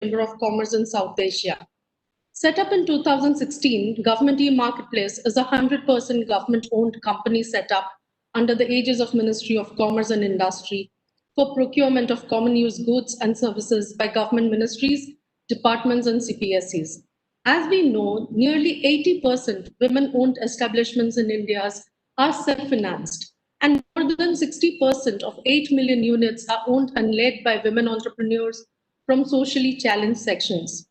Chamber of Commerce in South Asia. Set up in 2016, Government e-Marketplace is a 100% government-owned company set up under the aegis of Ministry of Commerce and Industry for procurement of common use goods and services by government ministries, departments, and CPSEs. As we know, nearly 80% women-owned establishments in India are self-financed, and more than 60% of 8 million units are owned and led by women entrepreneurs from socially challenged sections.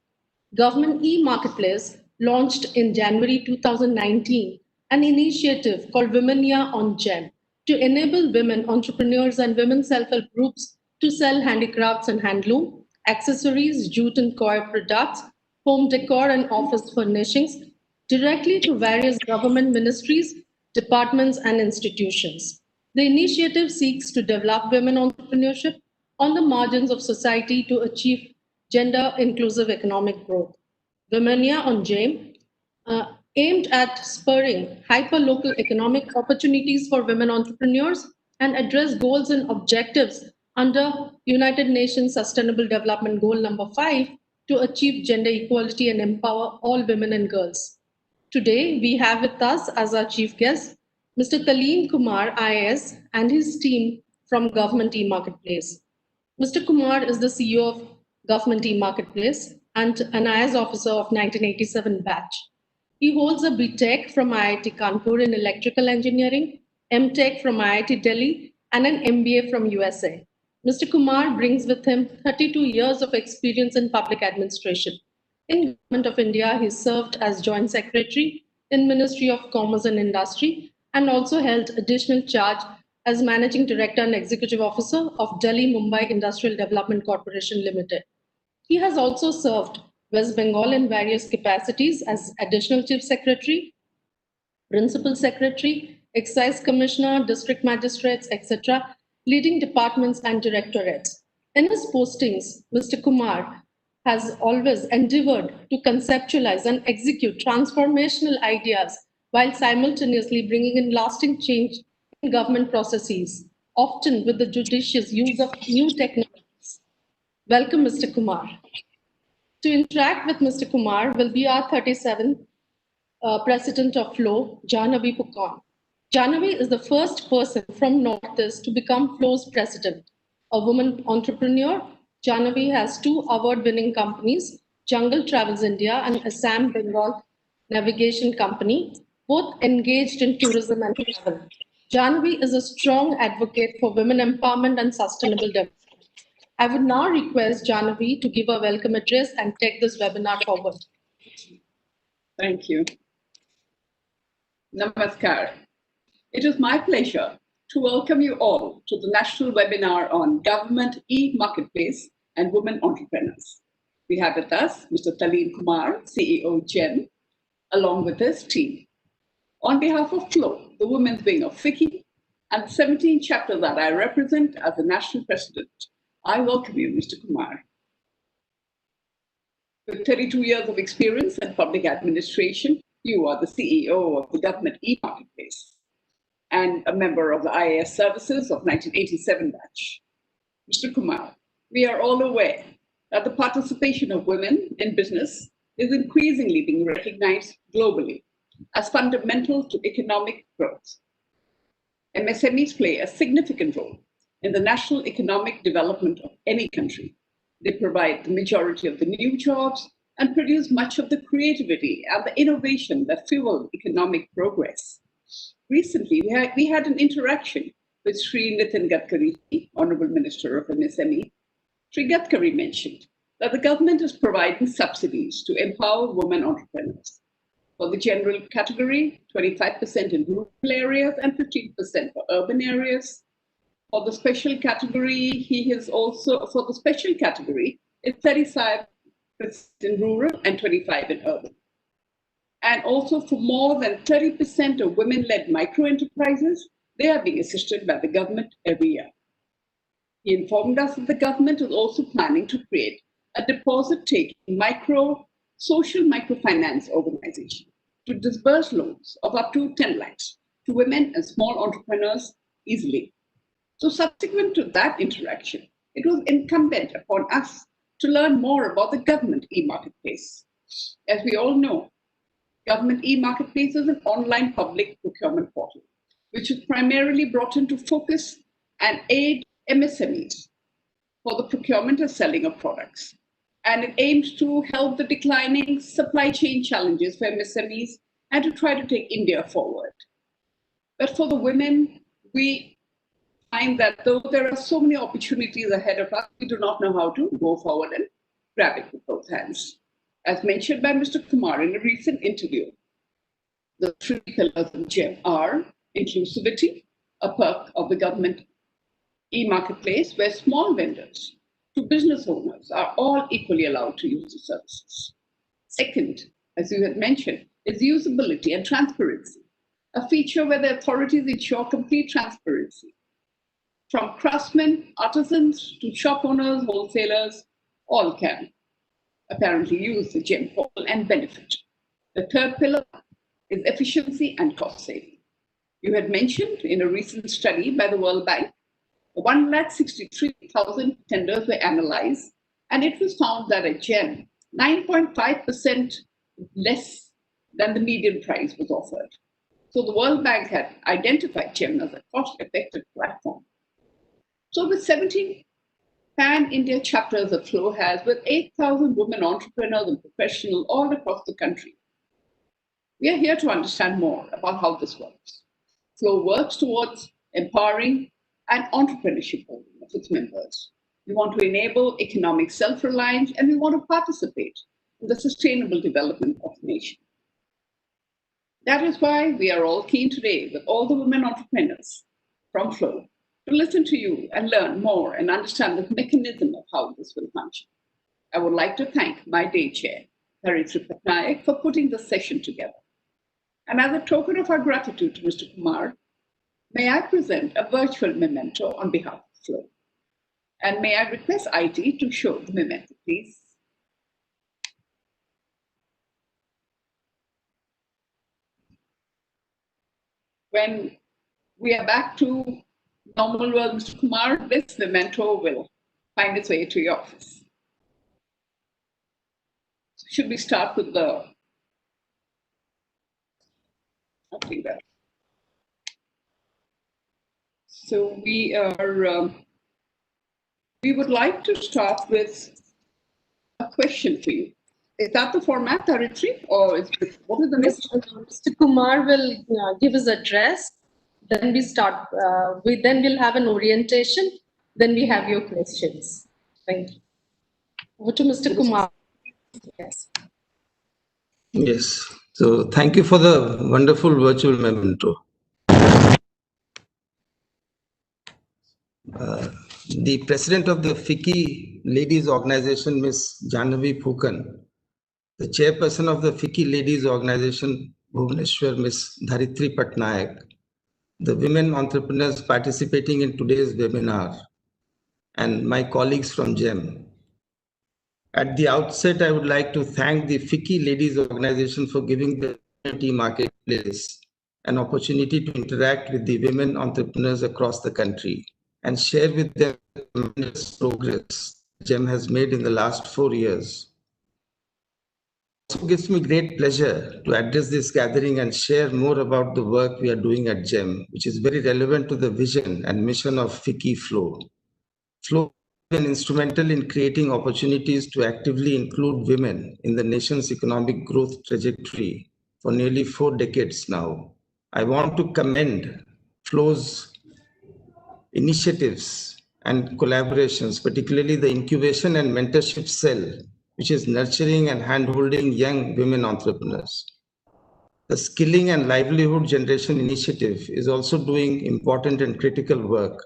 Government e-Marketplace launched in January 2019 an initiative called Women on GeM to enable women entrepreneurs and women self-help groups to sell handicrafts and handloom, accessories, jute and coir products, home decor and office furnishings directly to various government ministries, departments, and institutions. The initiative seeks to develop women entrepreneurship on the margins of society to achieve gender-inclusive economic growth. Women on GeM aimed at spurring hyper-local economic opportunities for women entrepreneurs and address goals and objectives under United Nations Sustainable Development Goal number 5 to achieve gender equality and empower all women and girls. Today, we have with us as our chief guest, Mr. Taleem Kumar, IAS, and his team from Government e-Marketplace. Mr. Kumar is the CEO of Government e-Marketplace and an IAS officer of 1987 batch. He holds a BTech from IIT Kanpur in electrical engineering, MTech from IIT Delhi, and an MBA from USA. Mr. Kumar brings with him 32 years of experience in public administration. In Government of India, he served as Joint Secretary in Ministry of Commerce and Industry and also held additional charge as Managing Director and Executive Officer of Delhi Mumbai Industrial Development Corporation Limited. He has also served West Bengal in various capacities as Additional Chief Secretary, Principal Secretary, Excise Commissioner, District Magistrates, etc., leading departments and directorates. In his postings, Mr. Kumar has always endeavored to conceptualize and execute transformational ideas while simultaneously bringing in lasting change in government processes, often with the judicious use of new technologies. Welcome, Mr. Kumar. To interact with Mr. Kumar will be our 37th President of FLOW, Jahnavi Pukon. Jahnavi is the first person from Northeast to become FLOW's president. A woman entrepreneur, Jahnavi has 2 award-winning companies, Jungle Travels India and Assam Bengal Navigation Company, both engaged in tourism and travel. Jahnavi is a strong advocate for women empowerment and sustainable development. I would now request Jahnavi to give a welcome address and take this webinar forward. Thank you. Namaskar. It is my pleasure to welcome you all to the national webinar on Government e-Marketplace and Women Entrepreneurs. We have with us Mr. Taleem Kumar, CEO GeM, along with his team. On behalf of FLOW, the women's wing of ficci, and the 17 chapter that I represent as the national president, I welcome you, Mr. Kumar. With 32 years of experience in public administration, you are the CEO of the Government e-Marketplace and a member of the IAS services of 1987 batch. Mr. Kumar, we are all aware that the participation of women in business is increasingly being recognized globally as fundamental to economic growth. MSMEs play a significant role in the national economic development of any country. They provide the majority of the new jobs and produce much of the creativity and the innovation that fuel economic progress. Recently, we had an interaction with Sri Nitin Gadkari, Honorable Minister of MSME. Sri Gadkari mentioned that the government is providing subsidies to empower women entrepreneurs. For the general category, 25% in rural areas and 15% for urban areas. For the special category, it's 35% in rural and 25% in urban. And also for more than 30% of women-led micro-enterprises, they are being assisted by the government every year. He informed us that the government is also planning to create a deposit-taking social microfinance organization to disburse loans of up to 10 lakhs to women and small entrepreneurs easily. So subsequent to that interaction, it was incumbent upon us to learn more about the government e-marketplace. As we all know, government e-marketplace is an online public procurement portal, which is primarily brought in to focus and aid MSMEs for the procurement and selling of products. And it aims to help the declining supply chain challenges for MSMEs and to try to take India forward. But for the women, we find that though there are so many opportunities ahead of us, we do not know how to go forward and grab it with both hands. As mentioned by Mr. Kumar in a recent interview, the three pillars of GeM are inclusivity, a perk of the government e-marketplace where small vendors to business owners are all equally allowed to use the services. Second, as you had mentioned, is usability and transparency, a feature where the authorities ensure complete transparency. From craftsmen, artisans to shop owners, wholesalers, all can apparently use the GeM portal and benefit. The third pillar is efficiency and cost saving. You had mentioned in a recent study by the World Bank, 163,000 tenders were analyzed, and it was found that at GeM, 9.5% less than the median price was offered. So the World Bank had identified GeM as a cost-effective platform. So with 17 pan-India chapters of Flow has, with 8,000 women entrepreneurs and professionals all across the country, we are here to understand more about how this works. Flow works towards empowering and entrepreneurship of its members. We want to enable economic self-reliance, and we want to participate in the sustainable development of the nation. That is why we are all keen today with all the women entrepreneurs from Flow to listen to you and learn more and understand the mechanism of how this will function. I would like to thank my day chair, Dharitri Patnaik, for putting this session together. And as a token of our gratitude to Mr. Kumar, may I present a virtual memento on behalf of Flow. And may I request IT to show the memento, please. When we are back to normal world, Mr. Kumar, this memento will find its way to your office. So should we start with the, I think that. So we are, we would like to start with a question for you. Is that the format, Dharitri, or is it, what is the next? Mr. Kumar will give his address. Then we start. Then we'll have an orientation. Then we have your questions. Thank you. Over to Mr. Kumar. Yes. Yes. So thank you for the wonderful virtual memento. The president of the ficci ladies organization, Ms. Jahnavi Phukan, the chairperson of the ficci ladies organization, Bhubaneswar, Ms. Dharitri Patnaik, the women entrepreneurs participating in today's webinar, and my colleagues from GeM. At the outset, I would like to thank the ficci ladies organization for giving the community marketplace an opportunity to interact with the women entrepreneurs across the country and share with them the tremendous progress GeM has made in the last 4 years. It also gives me great pleasure to address this gathering and share more about the work we are doing at GeM, which is very relevant to the vision and mission of ficci Flow. Flow has been instrumental in creating opportunities to actively include women in the nation's economic growth trajectory for nearly 4 decades now. I want to commend Flow's initiatives and collaborations, particularly the incubation and mentorship cell, which is nurturing and handholding young women entrepreneurs. The Skilling and Livelihood Generation Initiative is also doing important and critical work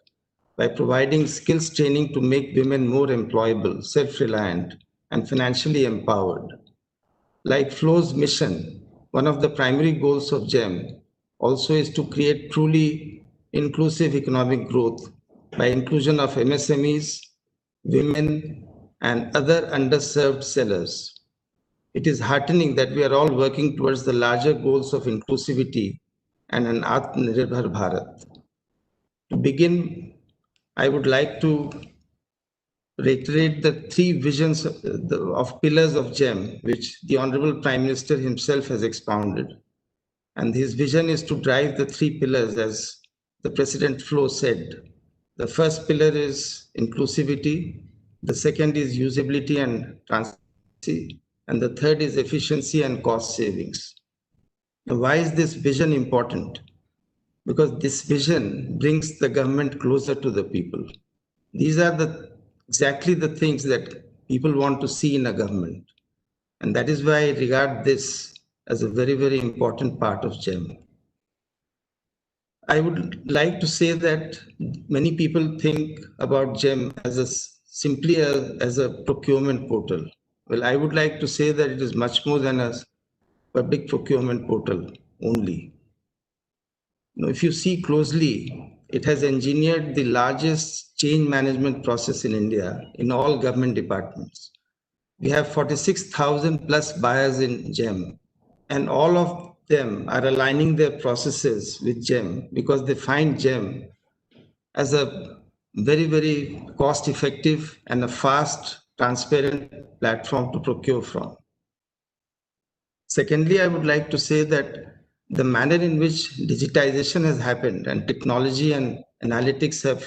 by providing skills training to make women more employable, self-reliant, and financially empowered. Like Flow's mission, one of the primary goals of GeM also is to create truly inclusive economic growth by inclusion of MSMEs, women, and other underserved sellers. It is heartening that we are all working towards the larger goals of inclusivity and an Atmanirbhar Bharat. To begin, I would like to reiterate the three visions of pillars of GeM, which the Honorable Prime Minister himself has expounded. And his vision is to drive the three pillars, as the President Flo said. The first pillar is inclusivity, the second is usability and transparency, and the third is efficiency and cost savings. Now, why is this vision important? Because this vision brings the government closer to the people. These are exactly the things that people want to see in a government. And that is why I regard this as a very, very important part of GeM. I would like to say that many people think about GeM as simply as a procurement portal. Well, I would like to say that it is much more than a public procurement portal only. Now, if you see closely, it has engineered the largest change management process in India in all government departments. We have 46,000 plus buyers in GeM, and all of them are aligning their processes with GeM because they find GeM as a very, very cost effective and a fast, transparent platform to procure from. Secondly, I would like to say that the manner in which digitization has happened and technology and analytics have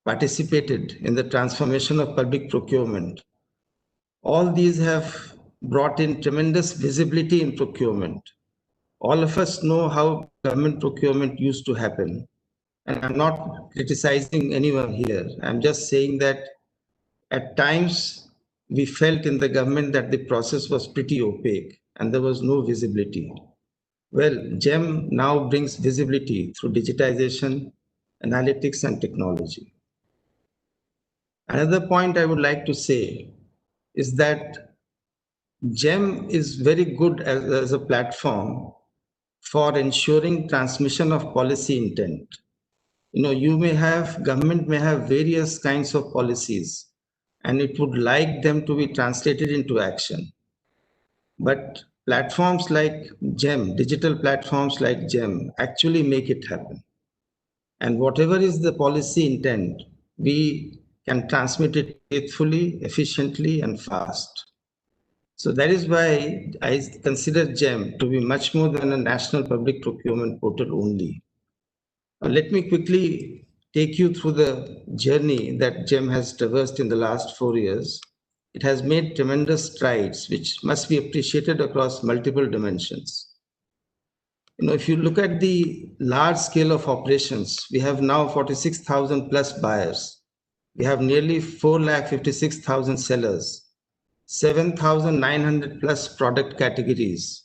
participated in the transformation of public procurement, all these have brought in tremendous visibility in procurement. All of us know how government procurement used to happen. And I'm not criticizing anyone here. I'm just saying that at times we felt in the government that the process was pretty opaque and there was no visibility. Well, GeM now brings visibility through digitization, analytics, and technology. Another point I would like to say is that GeM is very good as a platform for ensuring transmission of policy intent. Government may have various kinds of policies, and it would like them to be translated into action. But platforms like GeM, digital platforms like GeM, actually make it happen. And whatever is the policy intent, we can transmit it faithfully, efficiently, and fast. So that is why I consider GeM to be much more than a national public procurement portal only. Let me quickly take you through the journey that GeM has traversed in the last 4 years. It has made tremendous strides, which must be appreciated across multiple dimensions. If you look at the large scale of operations, we have now 46,000 plus buyers. We have nearly 456,000 sellers, 7,900 plus product categories,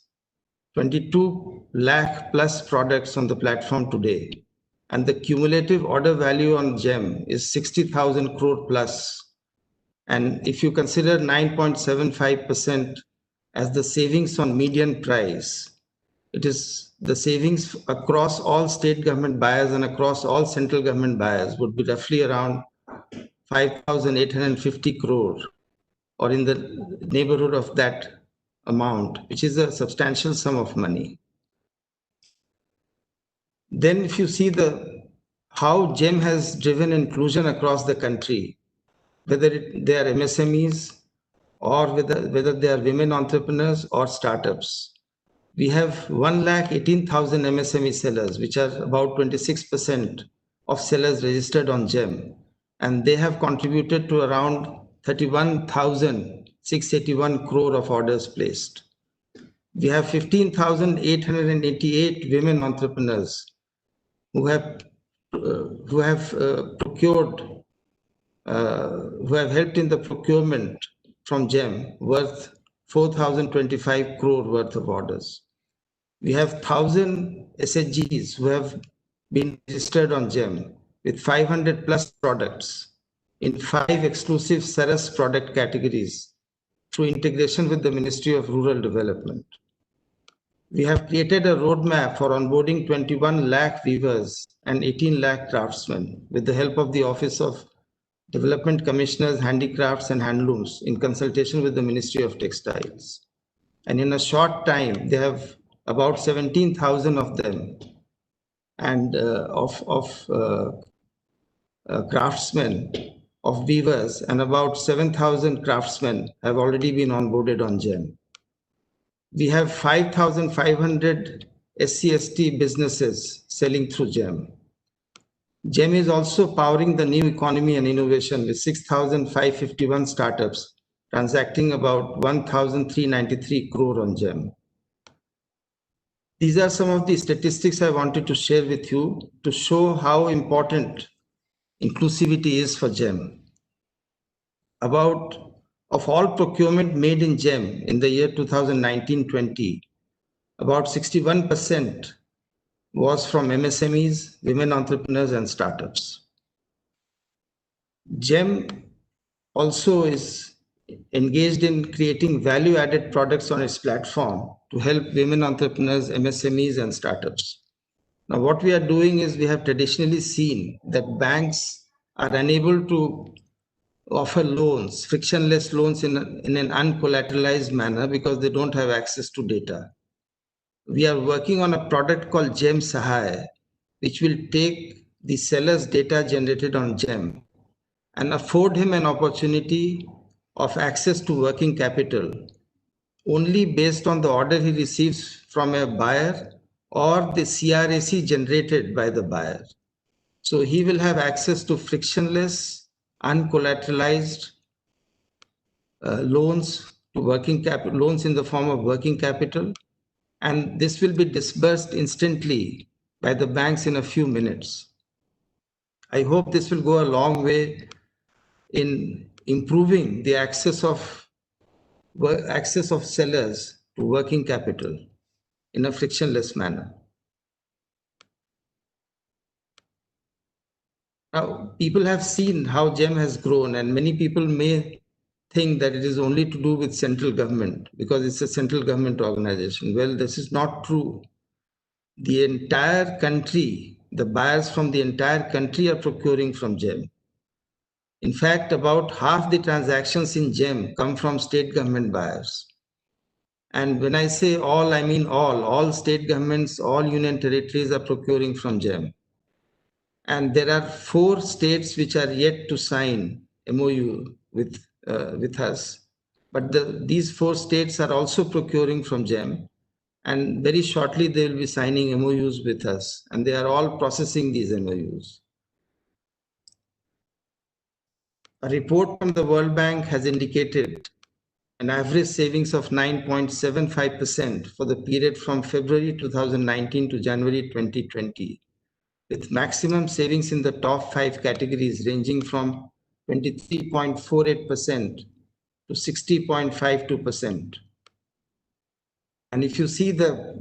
22 lakh plus products on the platform today. And the cumulative order value on GeM is 60,000 crore plus. And if you consider 9.75% as the savings on median price, it is the savings across all state government buyers and across all central government buyers would be roughly around 5,850 crore, or in the neighborhood of that amount, which is a substantial sum of money. Then if you see how GeM has driven inclusion across the country, whether they are MSMEs or whether they are women entrepreneurs or startups. We have 118,000 MSME sellers, which are about 26% of sellers registered on GeM. And they have contributed to around 31,681 crore of orders placed. We have 15,888 women entrepreneurs who have helped in the procurement from GeM worth 4,025 crore worth of orders. We have 1,000 SHGs who have been registered on GeM with 500 plus products in 5 exclusive Saras product categories through integration with the Ministry of Rural Development. We have created a roadmap for onboarding 21 lakh weavers and 18 lakh craftsmen with the help of the Office of Development Commissioners, Handicrafts and Handlooms in consultation with the Ministry of Textiles. And in a short time, they have about 17,000 of them and craftsmen of weavers and about 7,000 craftsmen have already been onboarded on GeM. We have 5,500 SC/ST businesses selling through GeM. GeM is also powering the new economy and innovation with 6,551 startups transacting about 1,393 crore on GeM. These are some of the statistics I wanted to share with you to show how important inclusivity is for GeM. Of all procurement made in GeM in the year 2019-20, about 61% was from MSMEs, women entrepreneurs, and startups. GeM also is engaged in creating value-added products on its platform to help women entrepreneurs, MSMEs, and startups. Now, what we are doing is we have traditionally seen that banks are unable to offer loans, frictionless loans in an uncollateralized manner because they don't have access to data. We are working on a product called GeM Sahay, which will take the seller's data generated on GeM and afford him an opportunity of access to working capital only based on the order he receives from a buyer or the CRAC generated by the buyer. So he will have access to frictionless, uncollateralized loans to working capital, loans in the form of working capital, and this will be disbursed instantly by the banks in a few minutes. I hope this will go a long way in improving the access of sellers to working capital in a frictionless manner. Now, people have seen how GeM has grown, and many people may think that it is only to do with central government because it's a central government organization. Well, this is not true. The entire country, the buyers from the entire country are procuring from GeM. In fact, about half the transactions in GeM come from state government buyers. And when I say all, I mean all state governments, all union territories are procuring from GeM. And there are 4 states which are yet to sign MOU with us. But these 4 states are also procuring from GeM. And very shortly, they will be signing MOUs with us. And they are all processing these MOUs. A report from the World Bank has indicated an average savings of 9.75% for the period from February 2019 to January 2020, with maximum savings in the top 5 categories ranging from 23.48% to 60.52%. And if you see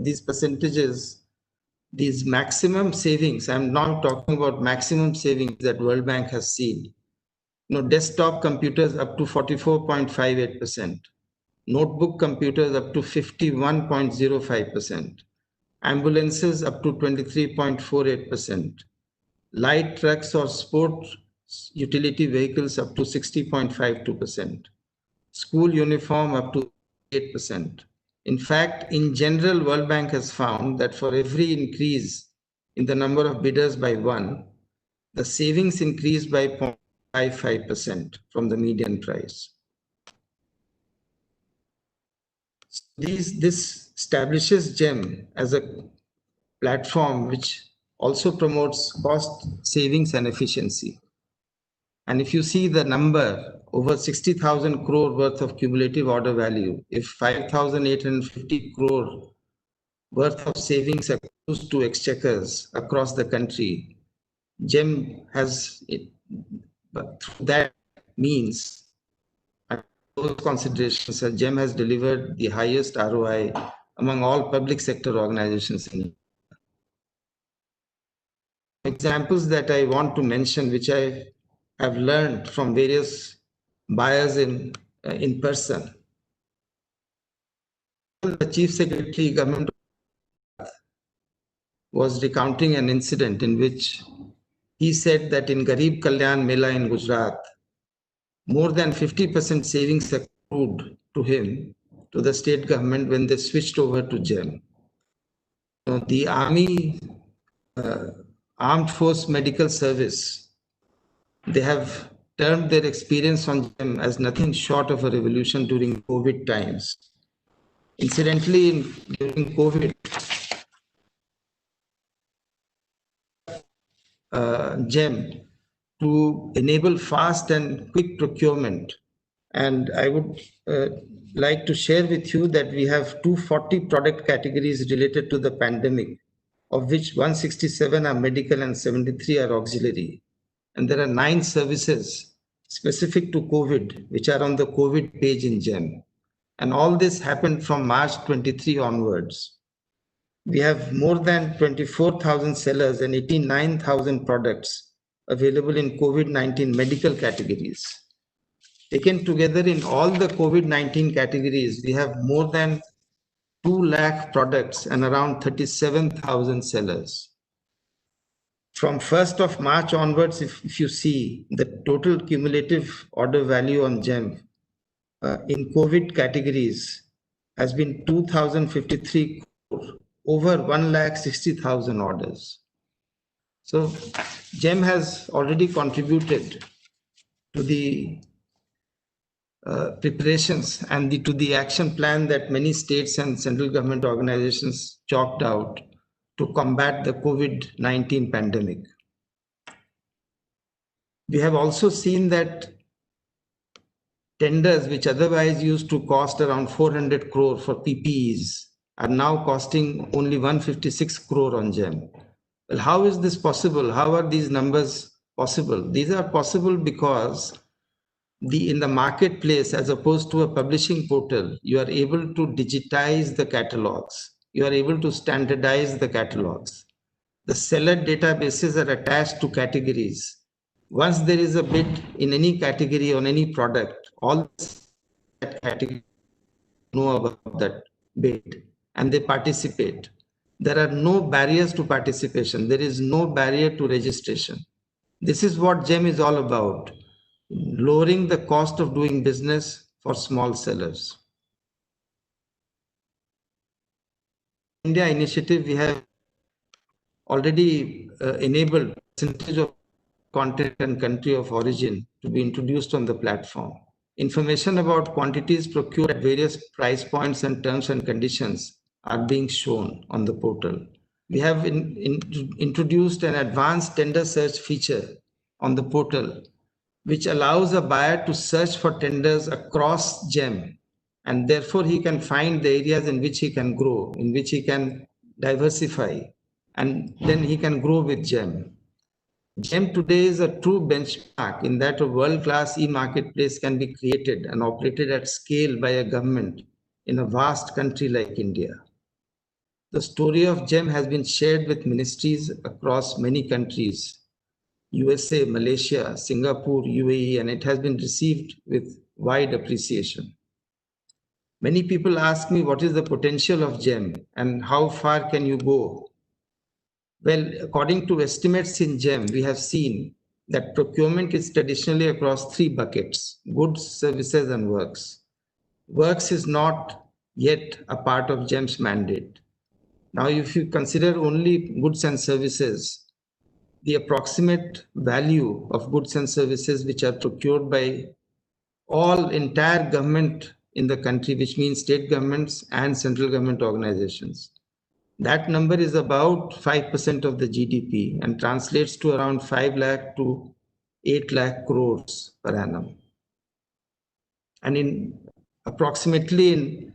these percentages, these maximum savings, I'm now talking about maximum savings that World Bank has seen. Desktop computers up to 44.58%, notebook computers up to 51.05%, ambulances up to 23.48%, light trucks or sport utility vehicles up to 60.52%, school uniform up to 8%. In fact, in general, World Bank has found that for every increase in the number of bidders by 1, the savings increased by 0.55% from the median price. This establishes GeM as a platform which also promotes cost savings and efficiency. And if you see the number, over 60,000 crore worth of cumulative order value, if 5,850 crore worth of savings are close to exchequers across the country, GeM has it, but through that means those considerations, GeM has delivered the highest ROI among all public sector organizations in India. Examples that I want to mention, which I have learned from various buyers in person. The Chief Secretary, Government, was recounting an incident in which he said that in Garib Kalyan Mela in Gujarat, more than 50% savings accrued to him, to the state government, when they switched over to GeM. The Armed Force Medical Service, they have termed their experience on GeM as nothing short of a revolution during COVID times. Incidentally, during COVID, GeM to enable fast and quick procurement. And I would like to share with you that we have 240 product categories related to the pandemic, of which 167 are medical and 73 are auxiliary. And there are 9 services specific to COVID, which are on the COVID page in GeM. And all this happened from March 23 onwards. We have more than 24,000 sellers and 89,000 products available in COVID-19 medical categories. Taken together in all the COVID-19 categories, we have more than 2 lakh products and around 37,000 sellers. From 1st of March onwards, if you see the total cumulative order value on GeM in COVID categories has been 2,053 crore, over 1,60,000 orders. So GeM has already contributed to the preparations and to the action plan that many states and central government organizations chalked out to combat the COVID-19 pandemic. We have also seen that tenders which otherwise used to cost around 400 crore for PPEs are now costing only 156 crore on GeM. Well, how is this possible? How are these numbers possible? These are possible because in the marketplace, as opposed to a publishing portal, you are able to digitize the catalogs. You are able to standardize the catalogs. The seller databases are attached to categories. Once there is a bid in any category on any product, all that category know about that bid and they participate. There are no barriers to participation. There is no barrier to registration. This is what GeM is all about, lowering the cost of doing business for small sellers. India initiative, we have already enabled percentage of content and country of origin to be introduced on the platform. Information about quantities procured at various price points and terms and conditions are being shown on the portal. We have introduced an advanced tender search feature on the portal, which allows a buyer to search for tenders across GeM, and therefore he can find the areas in which he can grow, in which he can diversify, and then he can grow with GeM. GeM today is a true benchmark in that a world-class e-marketplace can be created and operated at scale by a government in a vast country like India. The story of GeM has been shared with ministries across many countries, USA, Malaysia, Singapore, UAE, and it has been received with wide appreciation. Many people ask me what is the potential of GeM and how far can you go? Well, according to estimates in GeM, we have seen that procurement is traditionally across 3 buckets: goods, services, and works. Works is not yet a part of GeM's mandate. Now, if you consider only goods and services, the approximate value of goods and services which are procured by all entire government in the country, which means state governments and central government organizations, that number is about 5% of the GDP and translates to around 5 lakh to 8 lakh crores per annum. And in approximately in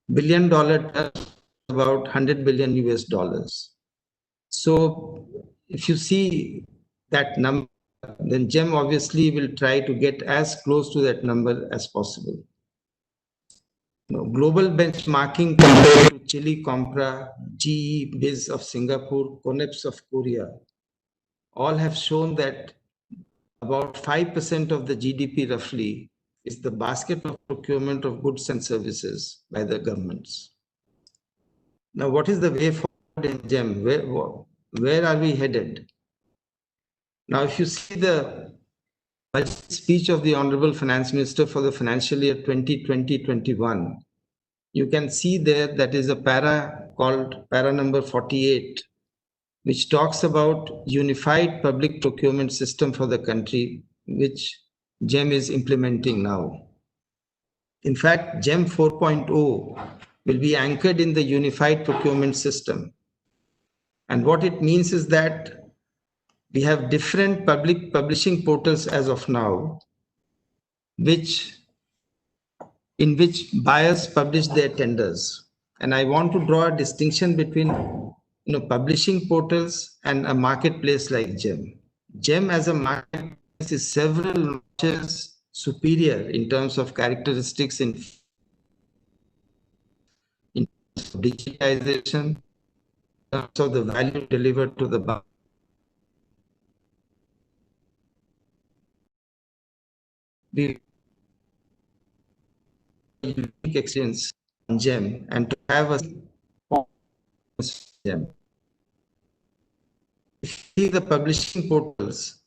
$1 billion terms, about 100 billion US dollars. So if you see that number, then GeM obviously will try to get as close to that number as possible. Global benchmarking compared to Chile Compra, GE Biz of Singapore, Coneps of Korea, all have shown that about 5% of the GDP roughly is the basket of procurement of goods and services by the governments. Now, what is the way forward in GeM? Where are we headed? Now, if you see the budget speech of the Honorable Finance Minister for the financial year 2020-21, you can see there that is a para called para number 48, which talks about unified public procurement system for the country, which GeM is implementing now. In fact, GeM 4.0 will be anchored in the unified procurement system. And what it means is that we have different public publishing portals as of now, in which buyers publish their tenders. And I want to draw a distinction between publishing portals and a marketplace like GeM. GeM as a marketplace is several notches superior in terms of characteristics in terms of digitization, in terms of the value delivered to the buyer. We unique experience on GeM and to have a GeM. If you see the publishing portals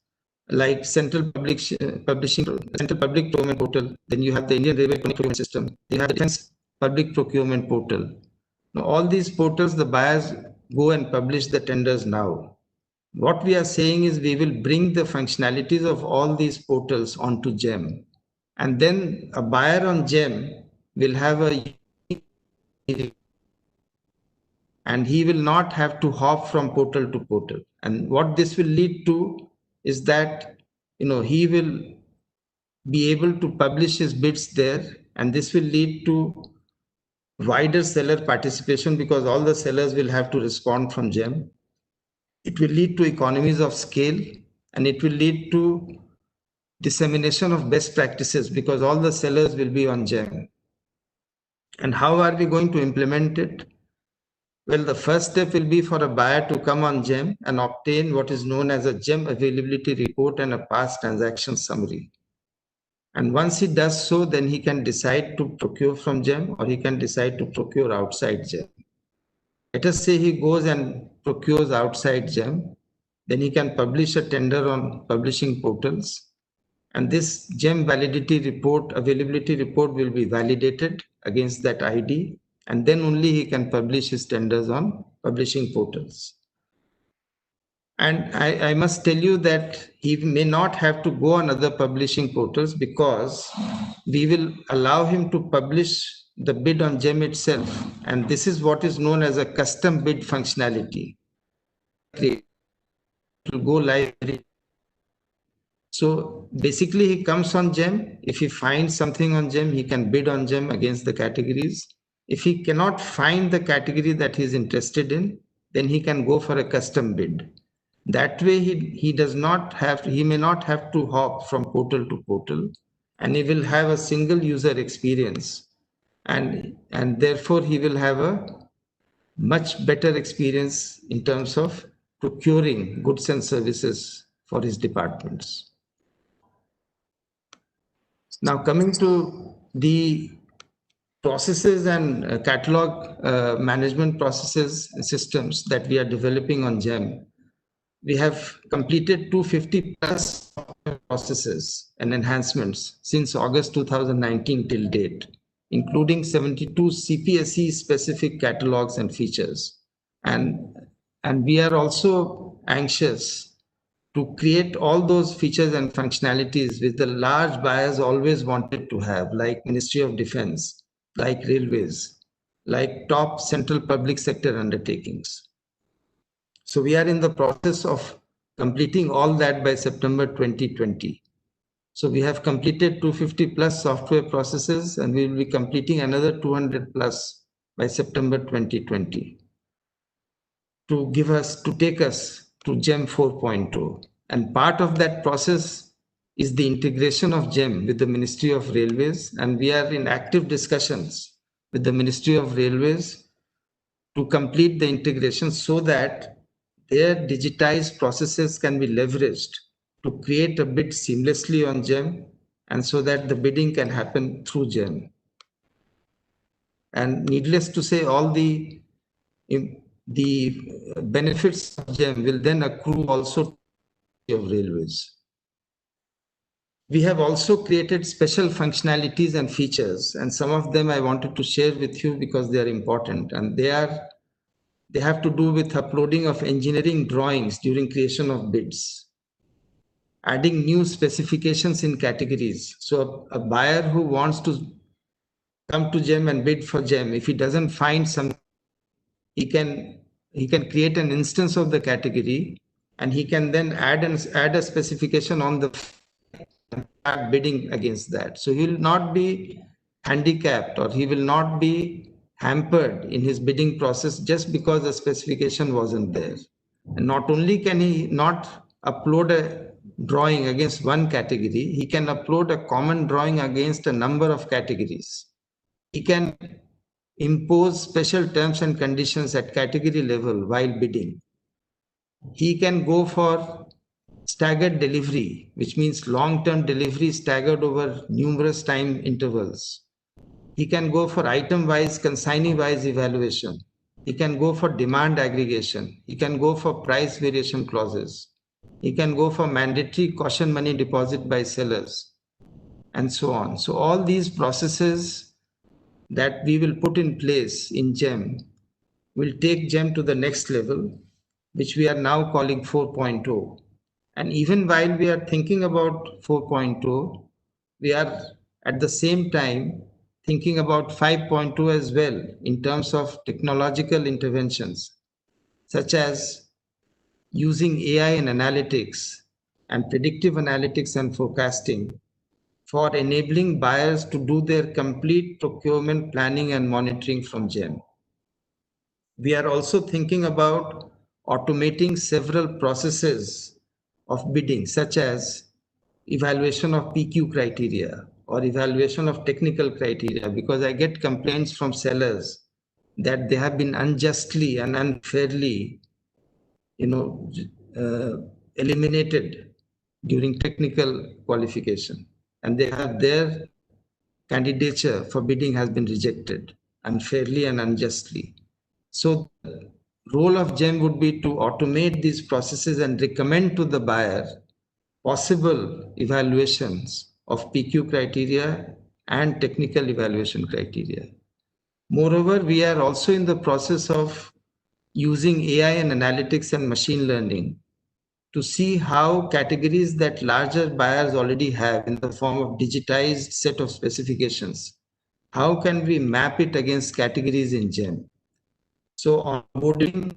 like Central Public Procurement Portal, then you have the Indian Railway Procurement System, you have the Defense Public Procurement Portal. Now, all these portals, the buyers go and publish the tenders now. What we are saying is we will bring the functionalities of all these portals onto GeM. And then a buyer on GeM will have a, and he will not have to hop from portal to portal. And what this will lead to is that, he will be able to publish his bids there, and this will lead to wider seller participation because all the sellers will have to respond from GeM. It will lead to economies of scale, and it will lead to dissemination of best practices because all the sellers will be on GeM. And how are we going to implement it? Well, the first step will be for a buyer to come on GeM and obtain what is known as a GeM availability report and a past transaction summary. And once he does so, then he can decide to procure from GeM or he can decide to procure outside GeM. Let us say he goes and procures outside GeM, then he can publish a tender on publishing portals. And this GeM validity report, availability report will be validated against that ID. And then only he can publish his tenders on publishing portals. And I must tell you that he may not have to go on other publishing portals because we will allow him to publish the bid on GeM itself. And this is what is known as a custom bid functionality. It will go live. So basically he comes on GeM. If he finds something on GeM, he can bid on GeM against the categories. If he cannot find the category that he's interested in, then he can go for a custom bid. That way he may not have to hop from portal to portal, and he will have a single user experience. And therefore he will have a much better experience in terms of procuring goods and services for his departments. Now coming to the processes and catalog management processes and systems that we are developing on GeM, we have completed 250 plus processes and enhancements since August 2019 till date, including 72 CPSE specific catalogs and features. And we are also anxious to create all those features and functionalities which the large buyers always wanted to have, like Ministry of Defense, like railways, like top central public sector undertakings. So we are in the process of completing all that by September 2020. So we have completed 250 plus software processes, and we will be completing another 200 plus by September 2020 to take us to GeM 4.0. And part of that process is the integration of GeM with the Ministry of Railways. And we are in active discussions with the Ministry of Railways to complete the integration so that their digitized processes can be leveraged to create a bid seamlessly on GeM, and so that the bidding can happen through GeM. And needless to say, all the benefits of GeM will then accrue also to of railways. We have also created special functionalities and features, and some of them I wanted to share with you because they are important, and they have to do with uploading of engineering drawings during creation of bids. adding new specifications in categories. So a buyer who wants to come to GeM and bid for GeM, if he doesn't find some, he can create an instance of the category, and he can then add a specification on the bidding against that. So he will not be handicapped, or he will not be hampered in his bidding process just because the specification wasn't there. And not only can he not upload a drawing against one category, he can upload a common drawing against a number of categories. He can impose special terms and conditions at category level while bidding. He can go for staggered delivery, which means long-term delivery staggered over numerous time intervals. He can go for item-wise, consignee-wise evaluation. He can go for demand aggregation. He can go for price variation clauses. He can go for mandatory caution money deposit by sellers, and so on. So all these processes that we will put in place in GeM will take GeM to the next level, which we are now calling 4.0. And even while we are thinking about 4.0, we are at the same time thinking about 5.0 as well in terms of technological interventions, such as using AI and analytics and predictive analytics and forecasting for enabling buyers to do their complete procurement planning and monitoring from GeM. We are also thinking about automating several processes of bidding, such as evaluation of PQ criteria or evaluation of technical criteria, because I get complaints from sellers that they have been unjustly and unfairly, eliminated during technical qualification, and they have their candidature for bidding has been rejected unfairly and unjustly. So the role of GeM would be to automate these processes and recommend to the buyer possible evaluations of PQ criteria and technical evaluation criteria. Moreover, we are also in the process of using AI and analytics and machine learning to see how categories that larger buyers already have in the form of digitized set of specifications, how can we map it against categories in GeM? So onboarding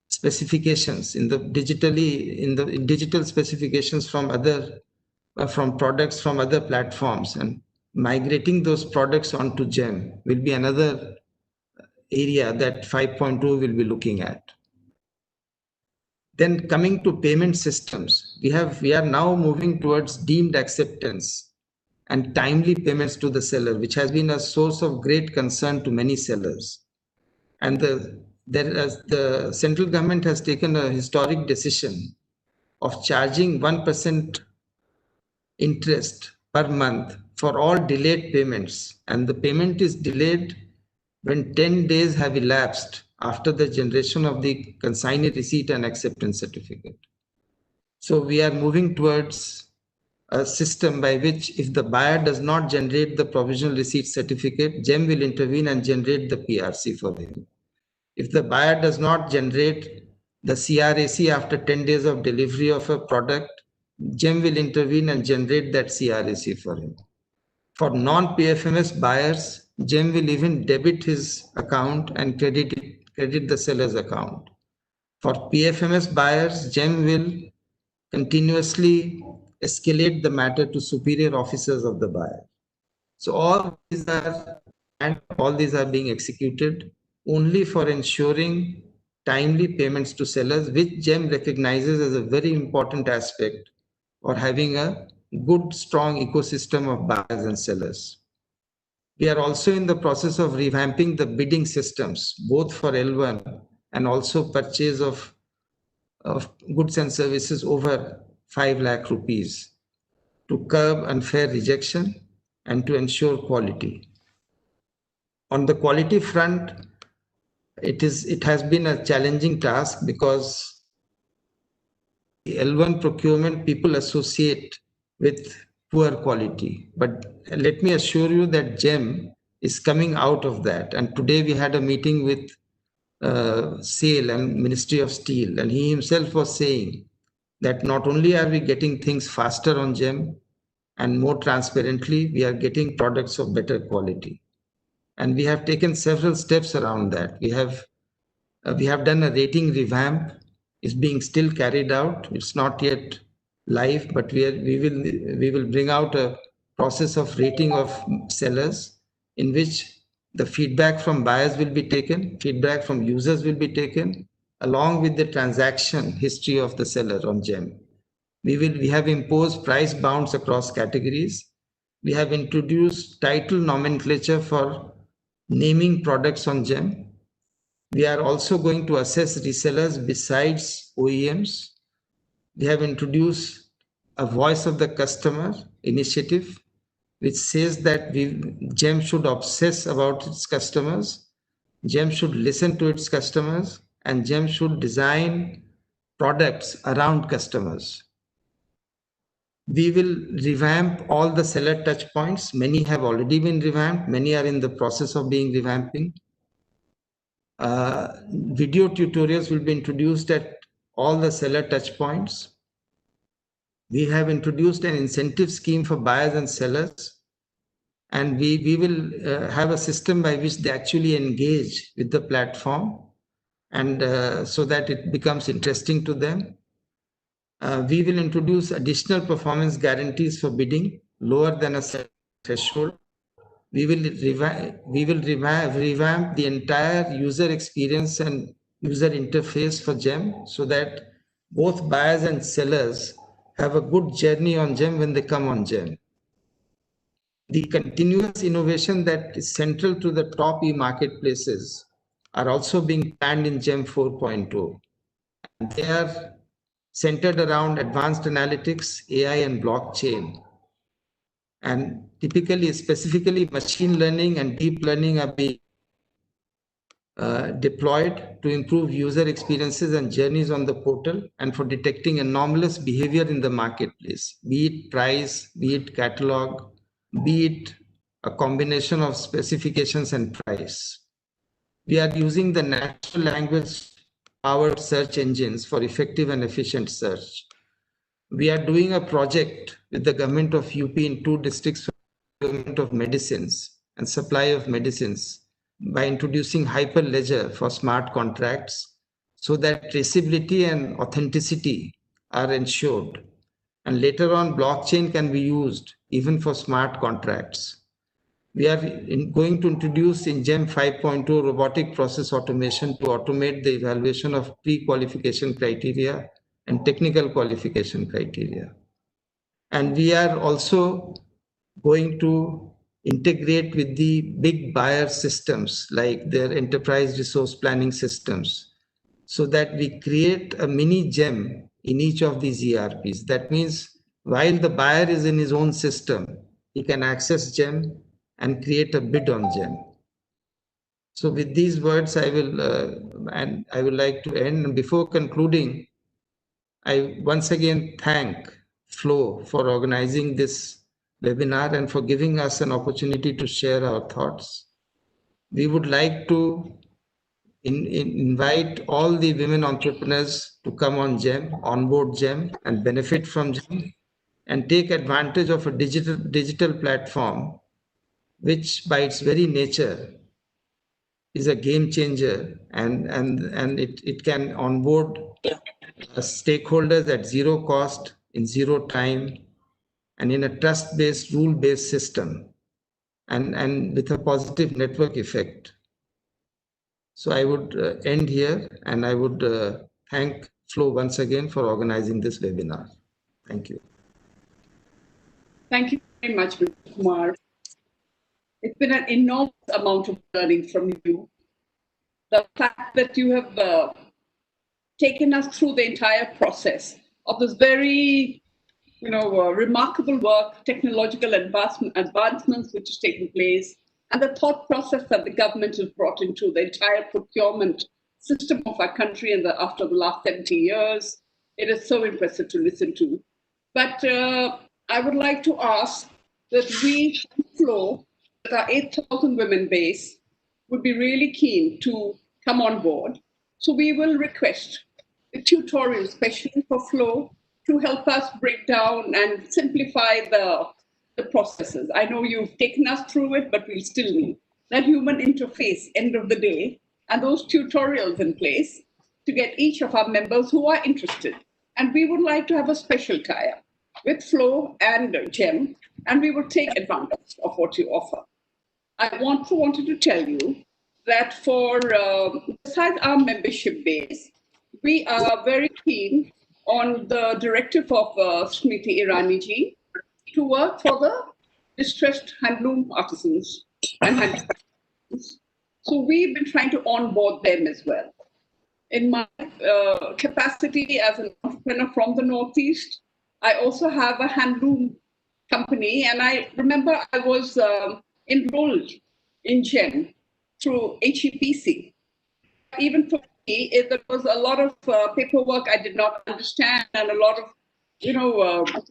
specifications in the digital specifications from products from other platforms and migrating those products onto GeM will be another area that 5.2 will be looking at. Then coming to payment systems, we are now moving towards deemed acceptance and timely payments to the seller, which has been a source of great concern to many sellers. And the central government has taken a historic decision of charging 1% interest per month for all delayed payments. And the payment is delayed when 10 days have elapsed after the generation of the consignee receipt and acceptance certificate. So we are moving towards a system by which if the buyer does not generate the provisional receipt certificate, GeM will intervene and generate the PRC for him. If the buyer does not generate the CRAC after 10 days of delivery of a product, GeM will intervene and generate that CRAC for him. For non-PFMS buyers, GeM will even debit his account and credit the seller's account. For PFMS buyers, GeM will continuously escalate the matter to superior officers of the buyer. So all these are being executed only for ensuring timely payments to sellers, which GeM recognizes as a very important aspect for having a good, strong ecosystem of buyers and sellers. We are also in the process of revamping the bidding systems, both for L1 and also purchase of goods and services over 5 lakh rupees to curb unfair rejection and to ensure quality. On the quality front, it has been a challenging task because the L1 procurement people associate with poor quality. But let me assure you that GeM is coming out of that. And today we had a meeting with SAIL and Ministry of Steel, and he himself was saying that not only are we getting things faster on GeM and more transparently, we are getting products of better quality. And we have taken several steps around that. We have done a rating revamp. It's being still carried out. It's not yet live, but we will bring out a process of rating of sellers in which the feedback from buyers will be taken, feedback from users will be taken, along with the transaction history of the seller on GeM. We have imposed price bounds across categories. We have introduced title nomenclature for naming products on GeM. We are also going to assess resellers besides OEMs. We have introduced a voice of the customer initiative, which says that GeM should obsess about its customers, GeM should listen to its customers, and GeM should design products around customers. We will revamp all the seller touch points. Many have already been revamped. Many are in the process of being revamping. Video tutorials will be introduced at all the seller touch points. We have introduced an incentive scheme for buyers and sellers. And we will have a system by which they actually engage with the platform, and so that it becomes interesting to them. We will introduce additional performance guarantees for bidding lower than a set threshold. We will revamp the entire user experience and user interface for GeM so that both buyers and sellers have a good journey on GeM when they come on GeM. The continuous innovation that is central to the top e-marketplaces are also being planned in GeM 4.0. They are centered around advanced analytics, AI, and blockchain. And specifically, machine learning and deep learning are being deployed to improve user experiences and journeys on the portal and for detecting anomalous behavior in the marketplace, be it price, be it catalog, be it a combination of specifications and price. We are using the natural language powered search engines for effective and efficient search. We are doing a project with the government of UP in 2 districts for procurement of medicines and supply of medicines by introducing Hyperledger for smart contracts so that traceability and authenticity are ensured. And later on, blockchain can be used even for smart contracts. We are going to introduce in GeM 5.2 robotic process automation to automate the evaluation of pre-qualification criteria and technical qualification criteria. And we are also going to integrate with the big buyer systems like their enterprise resource planning systems so that we create a mini GeM in each of these ERPs. That means while the buyer is in his own system, he can access GeM and create a bid on GeM. So with these words, I would like to end. And before concluding, I once again thank Flo for organizing this webinar and for giving us an opportunity to share our thoughts. We would like to invite all the women entrepreneurs to come on GeM, onboard GeM, and benefit from GeM, and take advantage of a digital platform, which by its very nature is a game changer, and it can onboard stakeholders at zero cost, in zero time, and in a trust-based, rule-based system, and with a positive network effect. So I would end here, and I would thank Flo once again for organizing this webinar. Thank you. Thank you very much, Mr. Kumar. It's been an enormous amount of learning from you. The fact that you have taken us through the entire process of this very, remarkable work, technological advancements which is taking place, and the thought process that the government has brought into the entire procurement system of our country after the last 70 years. It is so impressive to listen to. But I would like to ask that we, Flo, with our 8,000 women base, would be really keen to come on board. So we will request a tutorial, especially for Flo, to help us break down and simplify the processes. I know you've taken us through it, but we'll still need that human interface end of the day and those tutorials in place to get each of our members who are interested. And we would like to have a special tie-up with Flow and GeM, and we will take advantage of what you offer. I wanted to tell you that for besides our membership base, we are very keen on the directive of Smriti Irani ji to work for the distressed handloom artisans and handicrafts. So we've been trying to onboard them as well. In my capacity as an entrepreneur from the Northeast, I also have a handloom company, and I remember I was enrolled in GeM through HEPC. Even for me, there was a lot of paperwork I did not understand and a lot of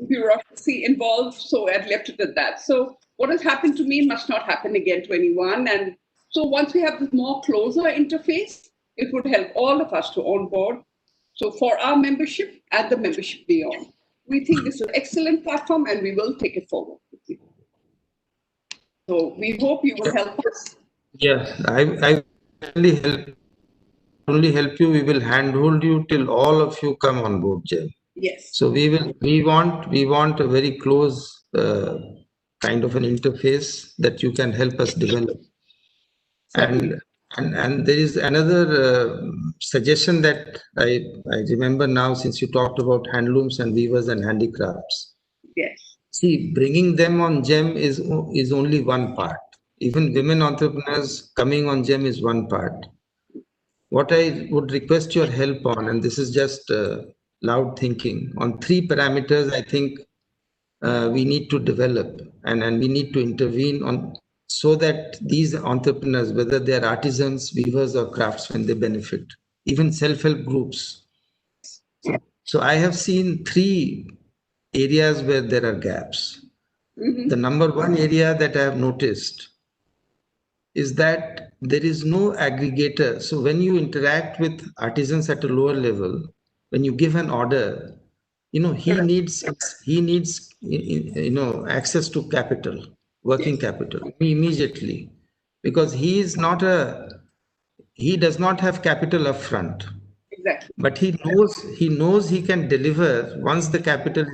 bureaucracy involved, so I left it at that. So what has happened to me must not happen again to anyone. And so once we have this more closer interface, it would help all of us to onboard. So for our membership and the membership beyond, we think this is an excellent platform and we will take it forward with you. So we hope you will help us. Yeah, I only help you. We will handhold you till all of you come on board, GeM. Yes. So we want a very close kind of an interface that you can help us develop. And there is another suggestion that I remember now, since you talked about handlooms and weavers and handicrafts. Yes. See, bringing them on GeM is only one part. Even women entrepreneurs coming on GeM is one part. What I would request your help on, and this is just loud thinking, on 3 parameters I think we need to develop and we need to intervene on, so that these entrepreneurs, whether they are artisans, weavers or craftsmen, they benefit. Even self-help groups. So I have seen 3 areas where there are gaps. The number 1 area that I have noticed is that there is no aggregator. So when you interact with artisans at a lower level, when you give an order, he needs access to capital, working capital immediately, because he does not have capital upfront. Exactly. But he knows he can deliver once the capital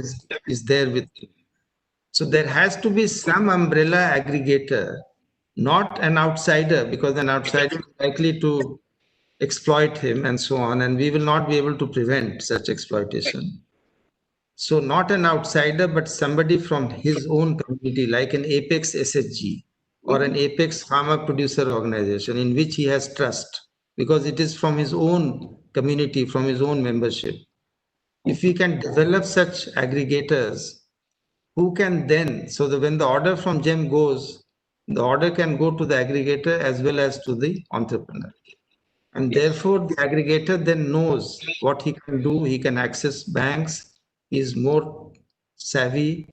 is there with him. So there has to be some umbrella aggregator, not an outsider, because an outsider is likely to exploit him and so on, and we will not be able to prevent such exploitation. So not an outsider, but somebody from his own community, like an Apex SHG or an Apex Farmer Producer Organization, in which he has trust, because it is from his own community, from his own membership. If we can develop such aggregators, who can then, so that when the order from GeM goes, the order can go to the aggregator as well as to the entrepreneur. And therefore, the aggregator then knows what he can do. He can access banks. He is more savvy.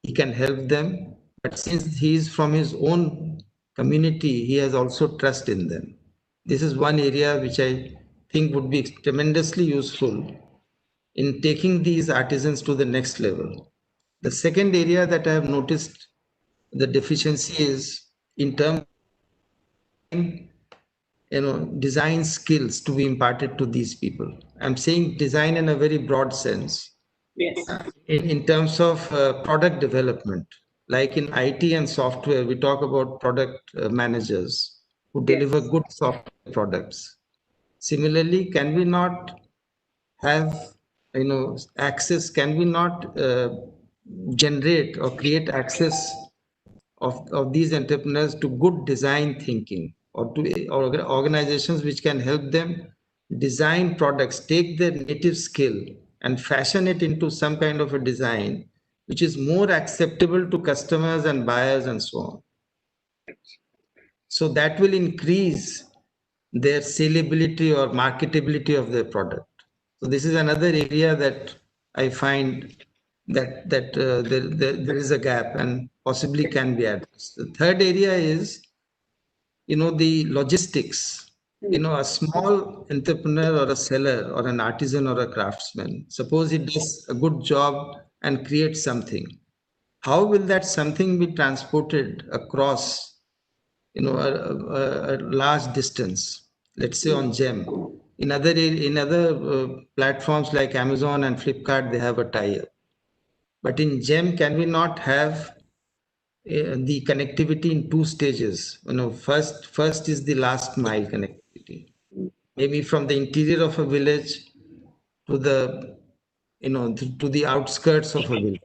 He can help them. But since he is from his own community, he has also trust in them. This is one area which I think would be tremendously useful in taking these artisans to the next level. The second area that I have noticed the deficiency is in terms of design skills to be imparted to these people. I'm saying design in a very broad sense. Yes. In terms of product development, like in IT and software, we talk about product managers who deliver good software products. Similarly, can we not have access? Can we not generate or create access of these entrepreneurs to good design thinking, or to organizations which can help them design products, take their native skill and fashion it into some kind of a design which is more acceptable to customers and buyers and so on. So that will increase their saleability or marketability of their product. So this is another area that I find that there is a gap and possibly can be addressed. The third area is, the logistics. A small entrepreneur or a seller or an artisan or a craftsman, suppose he does a good job and creates something. How will that something be transported across, a large distance? Let's say on GeM. In other platforms like Amazon and Flipkart, they have a tie-up. But in GeM, can we not have the connectivity in two stages? First is the last mile connectivity. Maybe from the interior of a village to the outskirts of a village,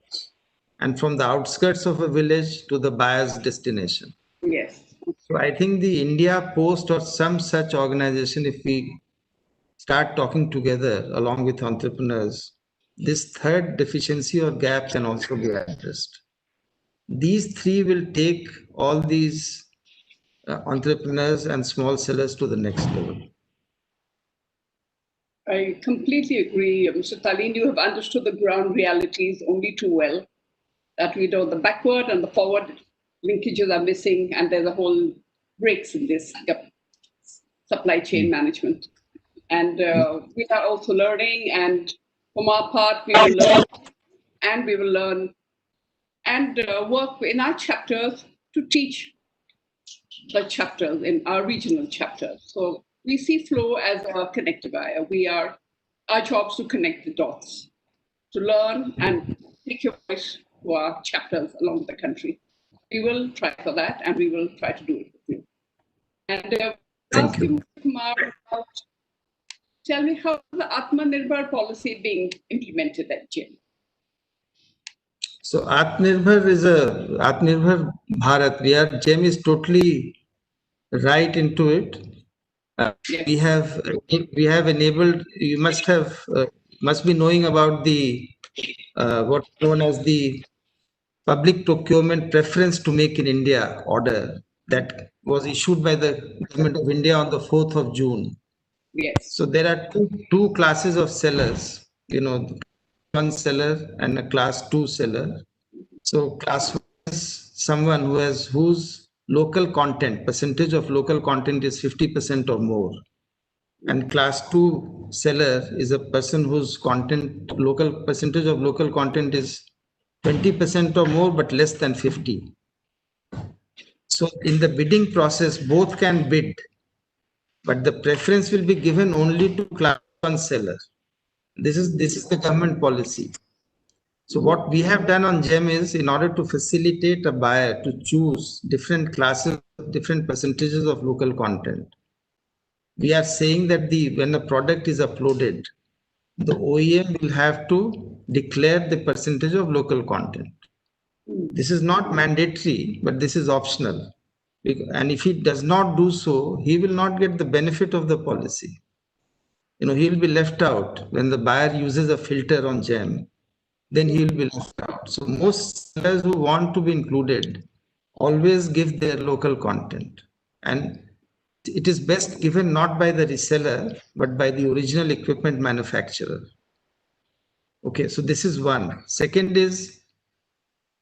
and from the outskirts of a village to the buyer's destination. Yes. So I think the India Post or some such organization, if we start talking together along with entrepreneurs, this third deficiency or gap can also be addressed. These three will take all these entrepreneurs and small sellers to the next level. I completely agree, Mr. Taleen. You have understood the ground realities only too well. That we know the backward and the forward linkages are missing, and there's a whole breaks in this supply chain management. And we are also learning, and from our part, we will learn, and we will learn and work in our chapters to teach the chapters in our regional chapters. So we see Flow as a connective wire. Our job is to connect the dots, to learn and take your voice to our chapters along the country. We will try for that, and we will try to do it with you. And Thank you. Kumar, tell me, how is the Atmanirbhar policy being implemented at GeM? So Atmanirbhar Bharat. GeM is totally right into it. Yes. We have enabled. You must be knowing about the what's known as the Public Procurement Preference to Make in India order that was issued by the Government of India on the 4th of June. Yes. So there are two classes of sellers, one seller and a class 2 seller. So class 1 is someone whose local content, percentage of local content is 50% or more. And class 2 seller is a person whose percentage of local content is 20% or more, but less than 50. So in the bidding process, both can bid, but the preference will be given only to class 1 seller. This is the government policy. So what we have done on GeM is, in order to facilitate a buyer to choose different classes, different percentages of local content, we are saying that when the product is uploaded, the OEM will have to declare the percentage of local content. This is not mandatory, but this is optional. And if he does not do so, he will not get the benefit of the policy. He will be left out. When the buyer uses a filter on GeM, then he will be left out. So most sellers who want to be included always give their local content. And it is best given not by the reseller, but by the original equipment manufacturer. Okay, so this is one. Second is,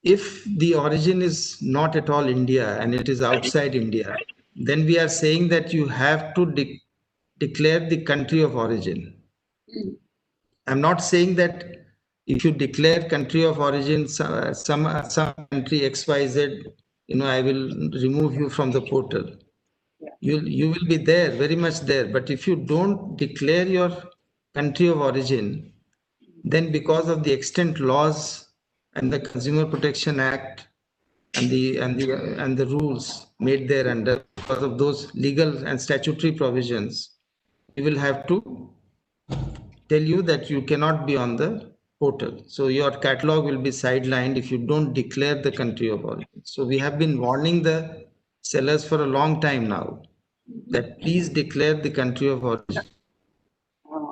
if the origin is not at all India and it is outside India, then we are saying that you have to declare the country of origin. I'm not saying that if you declare country of origin, some country XYZ, I will remove you from the portal. You will be there, very much there. But if you don't declare your country of origin, then because of the extant laws and the Consumer Protection Act and the rules made there under, because of those legal and statutory provisions, we will have to tell you that you cannot be on the portal. So your catalog will be sidelined if you don't declare the country of origin. So we have been warning the sellers for a long time now that please declare the country of origin.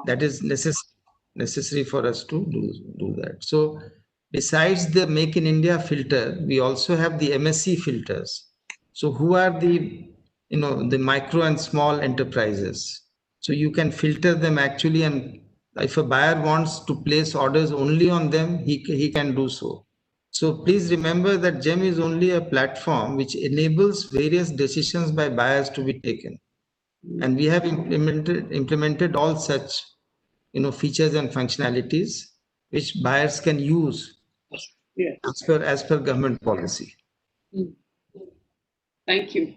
That is necessary for us to do that. So besides the Make in India filter, we also have the MSC filters. So who are the micro and small enterprises? So you can filter them actually, and if a buyer wants to place orders only on them, he can do so. So please remember that GeM is only a platform which enables various decisions by buyers to be taken. And we have implemented all such, features and functionalities which buyers can use Yes. as per government policy. Thank you.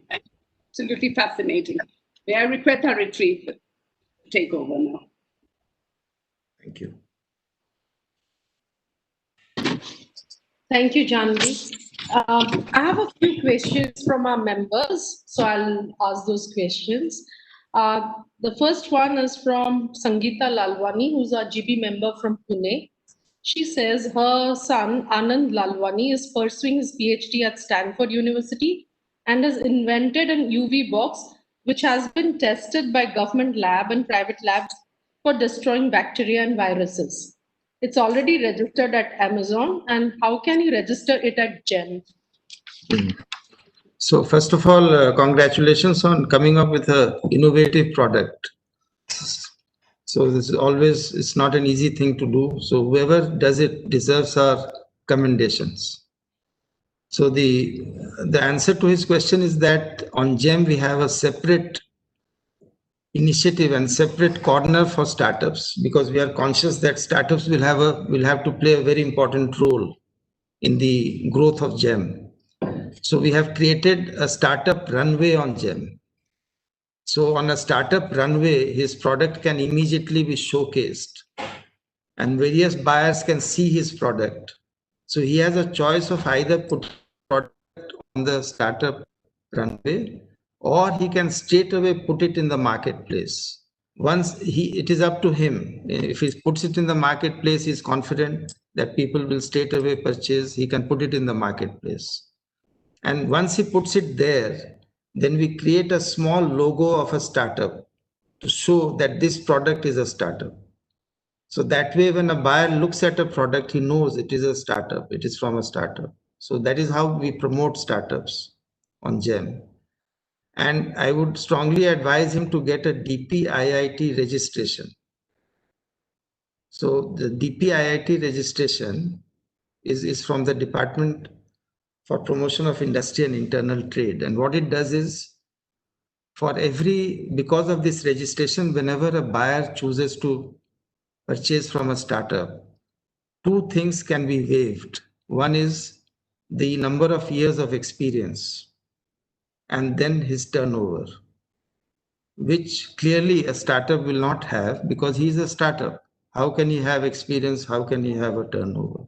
Absolutely fascinating. May I request our retreat to take over now? Thank you. Thank you, Janvi. I have a few questions from our members, so I'll ask those questions. The first one is from Sangeeta Lalwani, who's our GB member from Pune. She says her son, Anand Lalwani, is pursuing his PhD at Stanford University and has invented an UV box which has been tested by government lab and private labs for destroying bacteria and viruses. It's already registered at Amazon. And how can you register it at GeM? So first of all, congratulations on coming up with an innovative product. So this is always, it's not an easy thing to do. So whoever does it deserves our commendations. So the answer to his question is that on GeM, we have a separate initiative and separate corner for startups, because we are conscious that startups will have to play a very important role in the growth of GeM. So we have created a startup runway on GeM. So on a startup runway, his product can immediately be showcased and various buyers can see his product. So he has a choice of either put product on the startup runway, or he can straight away put it in the marketplace. It is up to him. If he puts it in the marketplace, he's confident that people will straight away purchase. He can put it in the marketplace. And once he puts it there, then we create a small logo of a startup to show that this product is a startup. So that way, when a buyer looks at a product, he knows it is a startup, it is from a startup. So that is how we promote startups on GeM. And I would strongly advise him to get a DPIIT registration. So the DPIIT registration is from the Department for Promotion of Industry and Internal Trade. And what it does is, because of this registration, whenever a buyer chooses to purchase from a startup, two things can be waived. One is the number of years of experience, and then his turnover, which clearly a startup will not have, because he's a startup. How can he have experience? How can he have a turnover?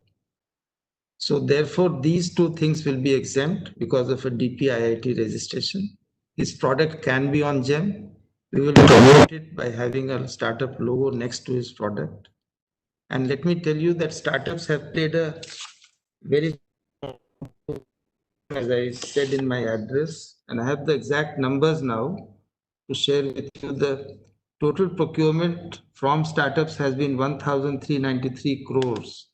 So therefore, these two things will be exempt because of a DPIIT registration. His product can be on GeM. We will promote it by having a startup logo next to his product. And let me tell you that startups have played a very, as I said in my address, and I have the exact numbers now to share with you. The total procurement from startups has been 1,393 crores.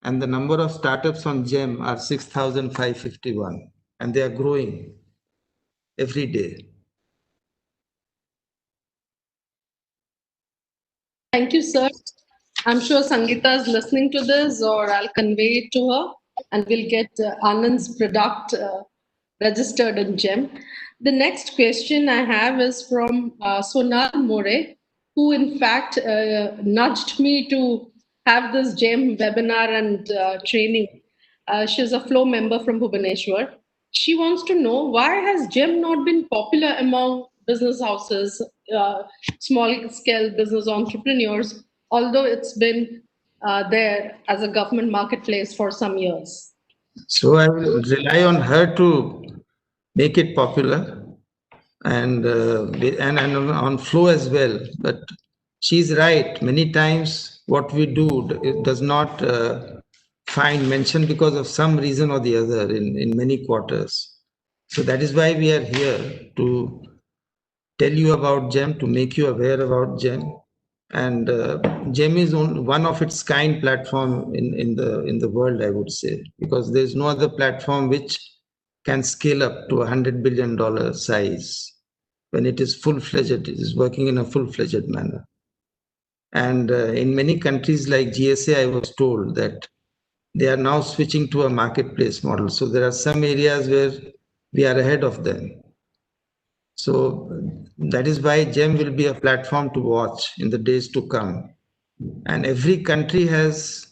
And the number of startups on GeM are 6,551, and they are growing every day. Thank you, sir. I'm sure Sangeeta is listening to this, or I'll convey it to her, and we'll get Anand's product registered in GeM. The next question I have is from Sonal More, who in fact nudged me to have this GeM webinar and training. She's a Flow member from Bhubaneswar. She wants to know, why has GeM not been popular among business houses, small scale business entrepreneurs, although it's been there as a government marketplace for some years? So I will rely on her to make it popular, and on Flow as well. But she's right. Many times what we do, it does not find mention because of some reason or the other in many quarters. So that is why we are here to tell you about GeM, to make you aware about GeM. And GeM is one of its kind platform in the world, I would say, because there's no other platform which can scale up to $100 billion size when it is full-fledged, it is working in a full-fledged manner. And in many countries like GSA, I was told that they are now switching to a marketplace model. So there are some areas where we are ahead of them. So that is why GeM will be a platform to watch in the days to come. And every country has,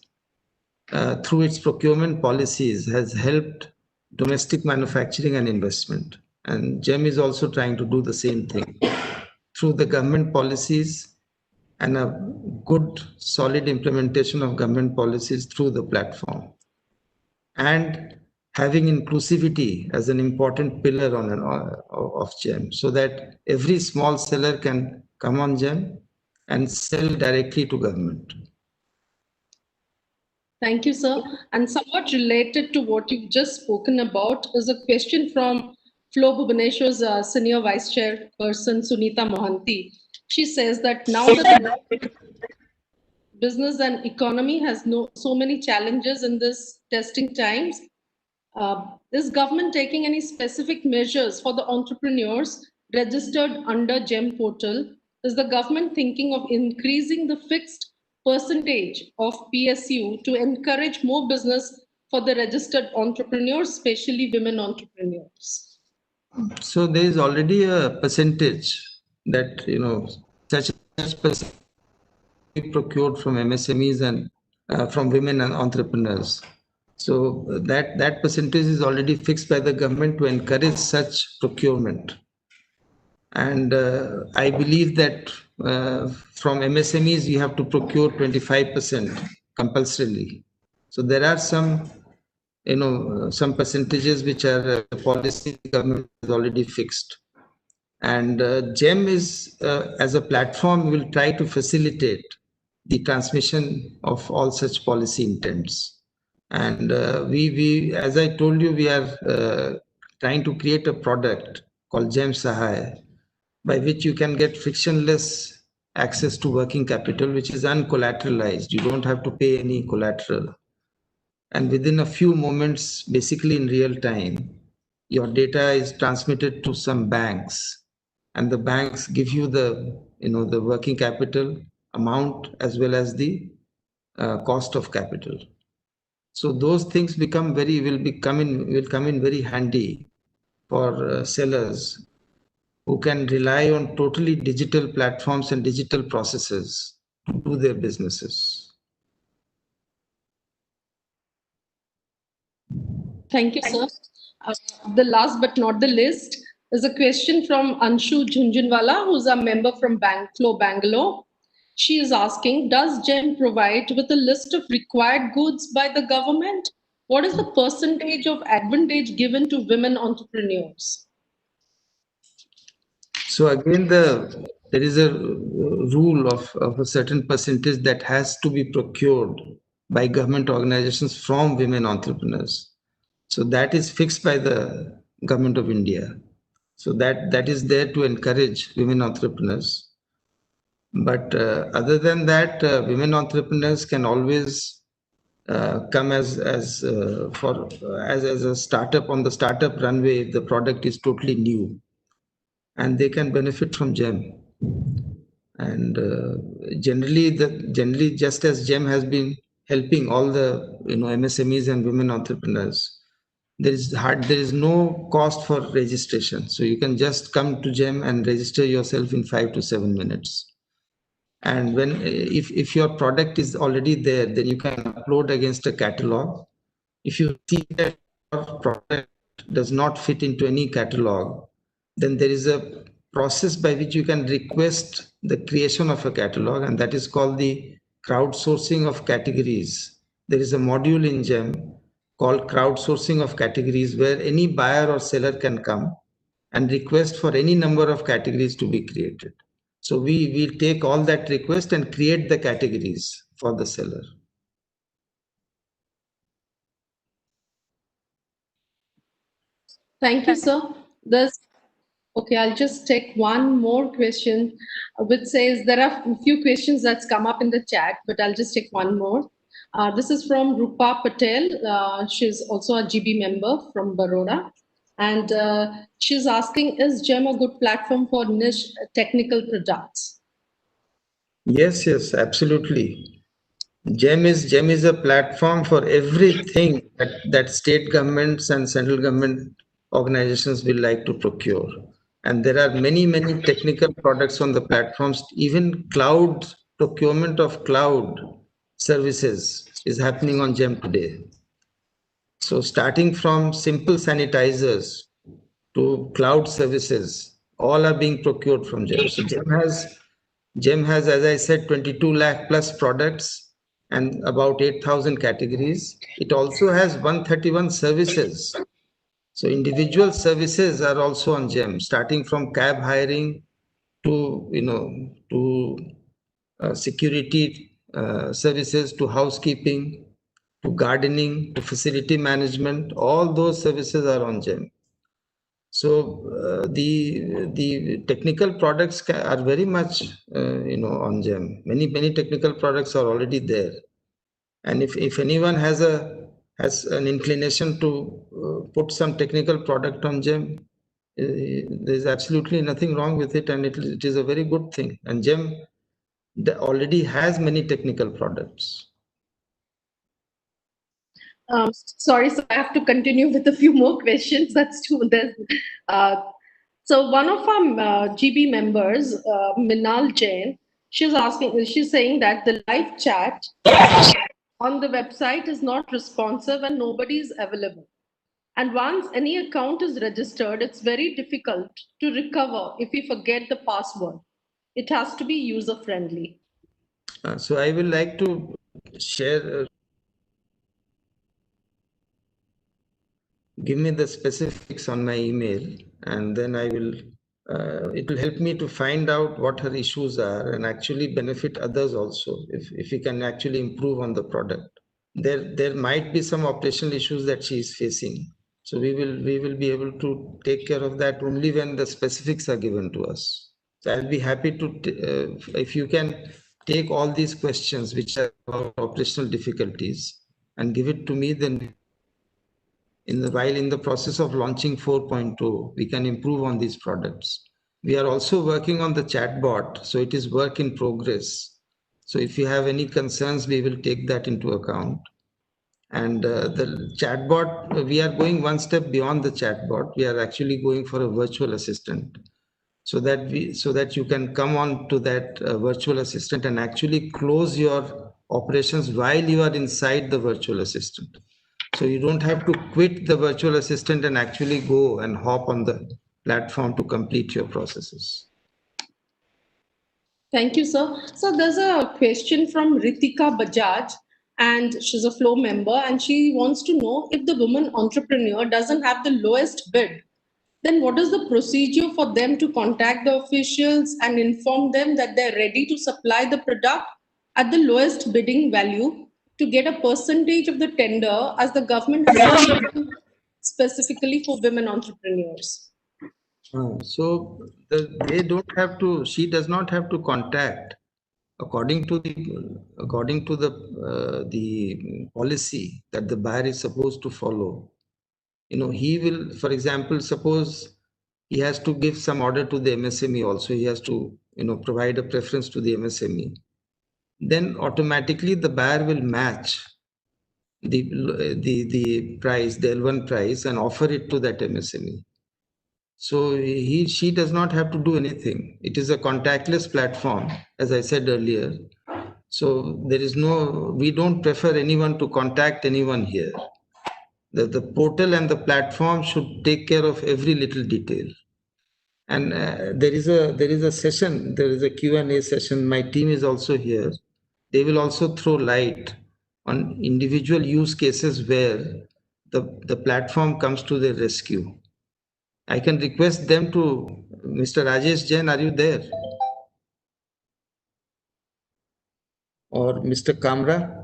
through its procurement policies, has helped domestic manufacturing and investment. And GeM is also trying to do the same thing through the government policies and a good, solid implementation of government policies through the platform. And having inclusivity as an important pillar of GeM, so that every small seller can come on GeM and sell directly to government. Thank you, sir. And somewhat related to what you've just spoken about is a question from Flo Bhubaneswar's Senior Vice Chairperson, Sunita Mohanty. She says that now that the business and economy has so many challenges in this testing times, is government taking any specific measures for the entrepreneurs registered under GeM portal? Is the government thinking of increasing the fixed percentage of PSU to encourage more business for the registered entrepreneurs, especially women entrepreneurs? So there is already a percentage that, such percentage procured from MSMEs and from women and entrepreneurs. So that percentage is already fixed by the government to encourage such procurement. And I believe that from MSMEs, you have to procure 25% compulsorily. So there are some, some percentages which are policy the government has already fixed. And GeM is, as a platform, will try to facilitate the transmission of all such policy intents. And we, as I told you, we are trying to create a product called GeM Sahay, by which you can get frictionless access to working capital, which is uncollateralized. You don't have to pay any collateral. And within a few moments, basically in real time, your data is transmitted to some banks, and the banks give you the, the working capital amount as well as the cost of capital. So those things will come in very handy for sellers who can rely on totally digital platforms and digital processes to do their businesses. Thank you, sir. The last but not the least is a question from Anshu Jhunjhunwala, who's a member from Flow Bangalore. She is asking, does GeM provide with a list of required goods by the government? What is the percentage of advantage given to women entrepreneurs? So again, there is a rule of a certain percentage that has to be procured by government organizations from women entrepreneurs. So that is fixed by the Government of India. So that is there to encourage women entrepreneurs. But other than that, women entrepreneurs can always come as a startup on the startup runway if the product is totally new, and they can benefit from GeM. And generally, just as GeM has been helping all the MSMEs and women entrepreneurs, there is no cost for registration. So you can just come to GeM and register yourself in 5 to 7 minutes. And if your product is already there, then you can upload against a catalog. If you see that your product does not fit into any catalog, then there is a process by which you can request the creation of a catalog, and that is called the crowdsourcing of categories. There is a module in GeM called crowdsourcing of categories, where any buyer or seller can come and request for any number of categories to be created. So we will take all that request and create the categories for the seller. Thank you, sir. Okay, I'll just take one more question, which says there are a few questions that's come up in the chat, but I'll just take one more. This is from Rupa Patel. She's also a GB member from Baroda. And she's asking, is GeM a good platform for niche technical products? Yes, absolutely. GeM is a platform for everything that state governments and central government organizations will like to procure. And there are many, many technical products on the platforms. Even cloud procurement of cloud services is happening on GeM today. So starting from simple sanitizers to cloud services, all are being procured from GeM. So GeM has, as I said, 22 lakh plus products and about 8,000 categories. It also has 131 services. So individual services are also on GeM, starting from cab hiring to security services, to housekeeping, to gardening, to facility management. All those services are on GeM. So the technical products are very much on GeM. Many technical products are already there, and if anyone has an inclination to put some technical product on GeM, there's absolutely nothing wrong with it, and it is a very good thing. And GeM already has many technical products. Sorry, so I have to continue with a few more questions. That's true. So one of our GB members, Minal Jain, she's saying that the live chat on the website is not responsive and nobody is available. And once any account is registered, it's very difficult to recover if we forget the password. It has to be user-friendly. So I will like to share. Give me the specifics on my email, and then I will. It will help me to find out what her issues are and actually benefit others also. If we can actually improve on the product, there might be some operational issues that she is facing. So we will be able to take care of that only when the specifics are given to us. So I'll be happy to if you can take all these questions which are about operational difficulties and give it to me, then while in the process of launching 4.2, we can improve on these products. We are also working on the chatbot, so it is work in progress. So if you have any concerns, we will take that into account. And the chatbot, we are going one step beyond the chatbot. We are actually going for a virtual assistant, so that you can come on to that virtual assistant and actually close your operations while you are inside the virtual assistant. So you don't have to quit the virtual assistant and actually go and hop on the platform to complete your processes. Thank you, sir. So there's a question from Ritika Bajaj, and she's a Flow member, and she wants to know, if the woman entrepreneur doesn't have the lowest bid, then what is the procedure for them to contact the officials and inform them that they're ready to supply the product at the lowest bidding value to get a percentage of the tender, as the government has specifically for women entrepreneurs? So they don't have to. She does not have to contact. According to the policy that the buyer is supposed to follow, he will, for example, suppose he has to give some order to the MSME also. He has to provide a preference to the MSME. Then automatically the buyer will match the price, the L1 price, and offer it to that MSME. So she does not have to do anything. It is a contactless platform, as I said earlier. So we don't prefer anyone to contact anyone here. The portal and the platform should take care of every little detail. And there is a session, there is a Q&A session. My team is also here. They will also throw light on individual use cases where the platform comes to their rescue. I can request them to, Mr. Rajesh Jain, are you there? Or Mr. Kamra?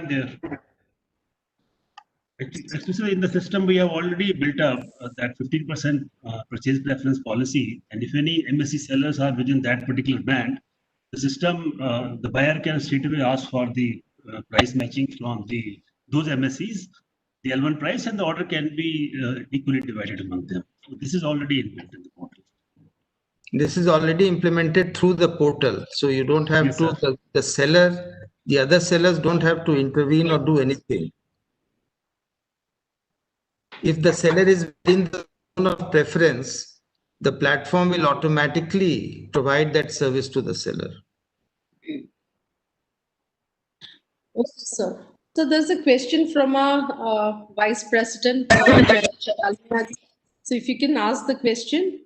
There. Especially in the system, we have already built up that 15% purchase preference policy. And if any MSC sellers are within that particular band, the system, the buyer can straight away ask for the price matching from those MSCs, the L1 price, and the order can be equally divided among them. So this is already inbuilt in the portal. This is already implemented through the portal. So you don't have Yes, to, the other sellers don't have to intervene or do anything. if the seller is within the zone of preference, the platform will automatically provide that service to the seller. Okay, sir. So there's a question from our Vice President. So if you can ask the question.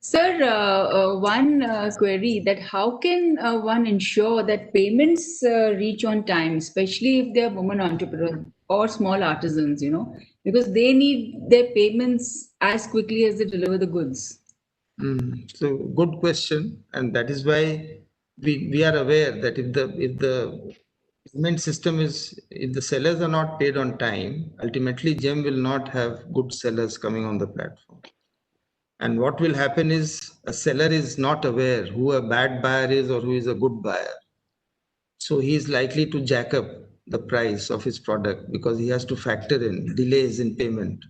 Sir, one query that how can one ensure that payments reach on time, especially if they're women entrepreneurs or small artisans, because they need their payments as quickly as they deliver the goods. So good question, and that is why we are aware that if the payment system if the sellers are not paid on time, ultimately GeM will not have good sellers coming on the platform. And what will happen is a seller is not aware who a bad buyer is or who is a good buyer. So he is likely to jack up the price of his product because he has to factor in delays in payment.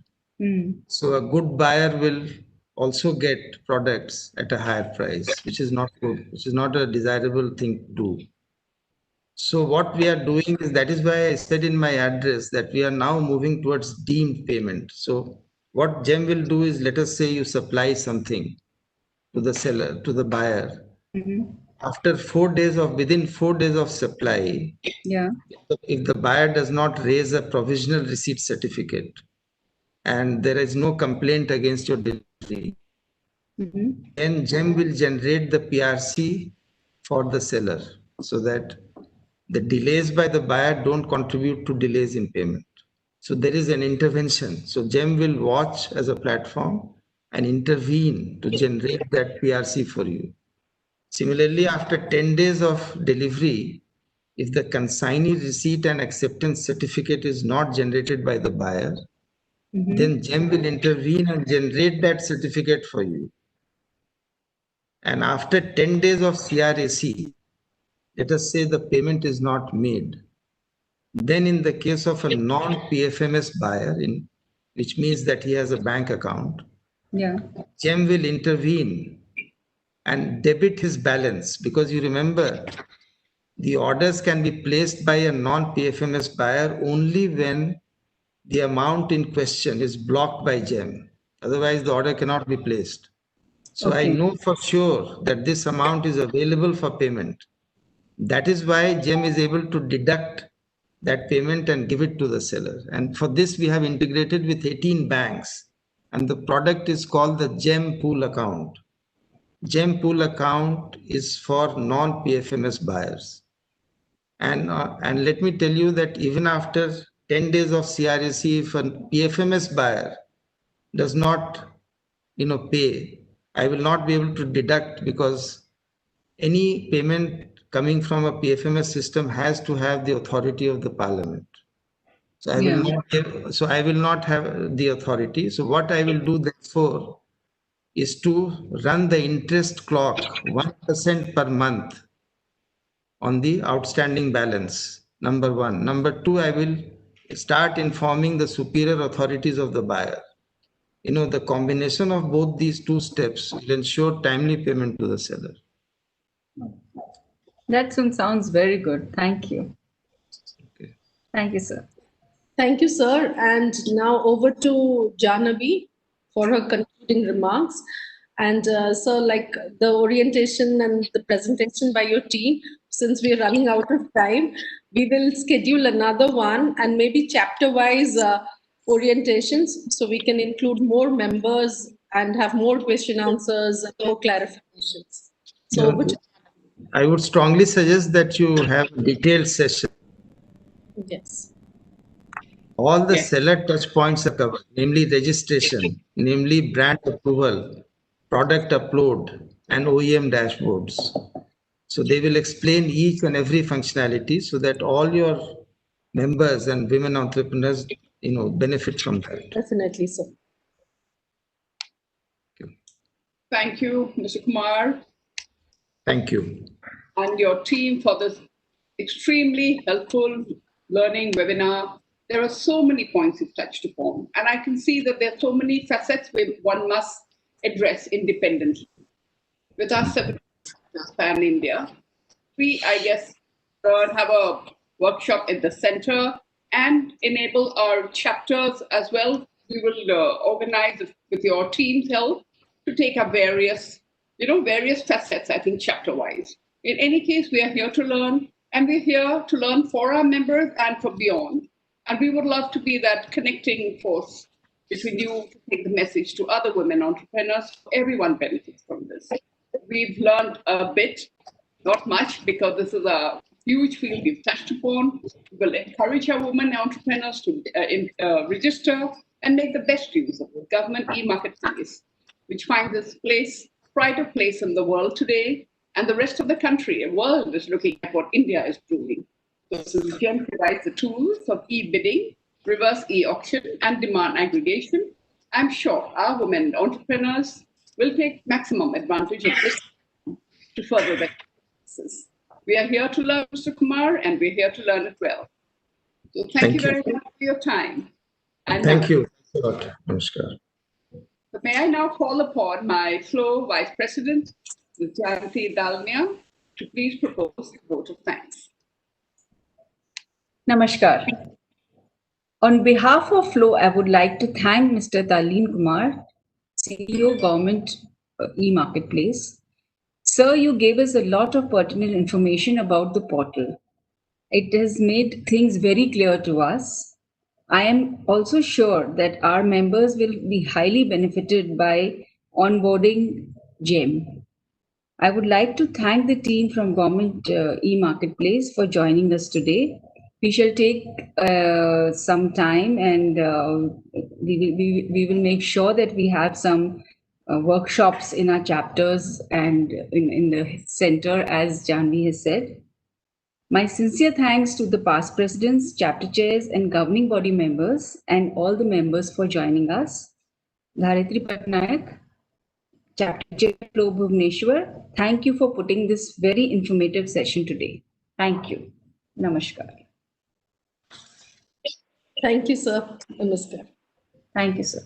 So a good buyer will also get products at a higher price, which is not good, which is not a desirable thing to do. So what we are doing is, that is why I said in my address that we are now moving towards deemed payment. So what GeM will do is, let us say you supply something to the seller, to the buyer. After within 4 days of supply, if the buyer does not raise a provisional receipt certificate and there is no complaint against your delivery, then GeM will generate the PRC for the seller so that the delays by the buyer don't contribute to delays in payment. So there is an intervention. So GeM will watch as a platform and intervene to generate that PRC for you. Similarly, after 10 days of delivery, if the consignee receipt and acceptance certificate is not generated by the buyer, then GeM will intervene and generate that certificate for you. And after 10 days of CRAC, let us say the payment is not made. Then in the case of a non-PFMS buyer, which means that he has a bank account, GeM will intervene and debit his balance, because you remember, the orders can be placed by a non-PFMS buyer only when the amount in question is blocked by GeM. Otherwise, the order cannot be placed. So I know for sure that this amount is available for payment. That is why GeM is able to deduct that payment and give it to the seller. And for this, we have integrated with 18 banks. And the product is called the GeM Pool Account. GeM Pool Account is for non-PFMS buyers. And let me tell you that even after 10 days of CRAC, if a PFMS buyer does not pay, I will not be able to deduct, because any payment coming from a PFMS system has to have the authority of the parliament. So I will not have the authority. So what I will do therefore is to run the interest clock 1% per month on the outstanding balance, number one. Number two, I will start informing the superior authorities of the buyer. The combination of both these two steps will ensure timely payment to the seller. That sounds very good. Thank you. Okay. Thank you, sir. Thank you, sir. And now over to Jahnavi for her concluding remarks. And so, like the orientation and the presentation by your team, since we're running out of time, we will schedule another one and maybe chapter-wise orientations, so we can include more members and have more question answers and more clarifications. So, I would strongly suggest that you have a detailed session. Yes. All the seller touch points are covered, namely registration, namely brand approval, product upload, and OEM dashboards. So they will explain each and every functionality so that all your members and women entrepreneurs, benefit from that. Definitely, sir. Thank you, Mr. Kumar. Thank you. And your team for this extremely helpful learning webinar. There are so many points you've touched upon, and I can see that there are so many facets where one must address independently. With our 7 pan India, we, I guess, have a workshop at the center and enable our chapters as well. We will organize with your team's help to take up various facets, I think, chapter-wise. In any case, we are here to learn, and we're here to learn for our members and for beyond. And we would love to be that connecting force between you to take the message to other women entrepreneurs. Everyone benefits from this. We've learned a bit, not much, because this is a huge field we've touched upon. We will encourage our women entrepreneurs to register and make the best use of the government e-marketplace, which finds its place, pride of place in the world today, and the rest of the country and world is looking at what India is doing. So GeM provides the tools of e-bidding, reverse e-auction, and demand aggregation. I'm sure our women entrepreneurs will take maximum advantage of this to further their businesses. We are here to learn, Mr. Kumar, and we're here to learn it well. So thank you very much for your time. And thank you. Thanks a lot. Namaskar. May I now call upon my floor Vice President, Ms. Jayanti Dalmia, to please propose the vote of thanks. Namaskar. On behalf of Flow, I would like to thank Mr. Taleen Kumar, CEO, Government e-Marketplace. Sir, you gave us a lot of pertinent information about the portal. It has made things very clear to us. I am also sure that our members will be highly benefited by onboarding GeM. I would like to thank the team from Government e-Marketplace for joining us today. We shall take some time and we will make sure that we have some workshops in our chapters and in the center, as Janvi has said. My sincere thanks to the past presidents, chapter chairs, and governing body members, and all the members for joining us. Dharitri Patnaik, Chapter Chair, Flow Bhubaneswar, thank you for putting this very informative session today. Thank you. Namaskar. Thank you, sir. Namaskar. Thank you, sir.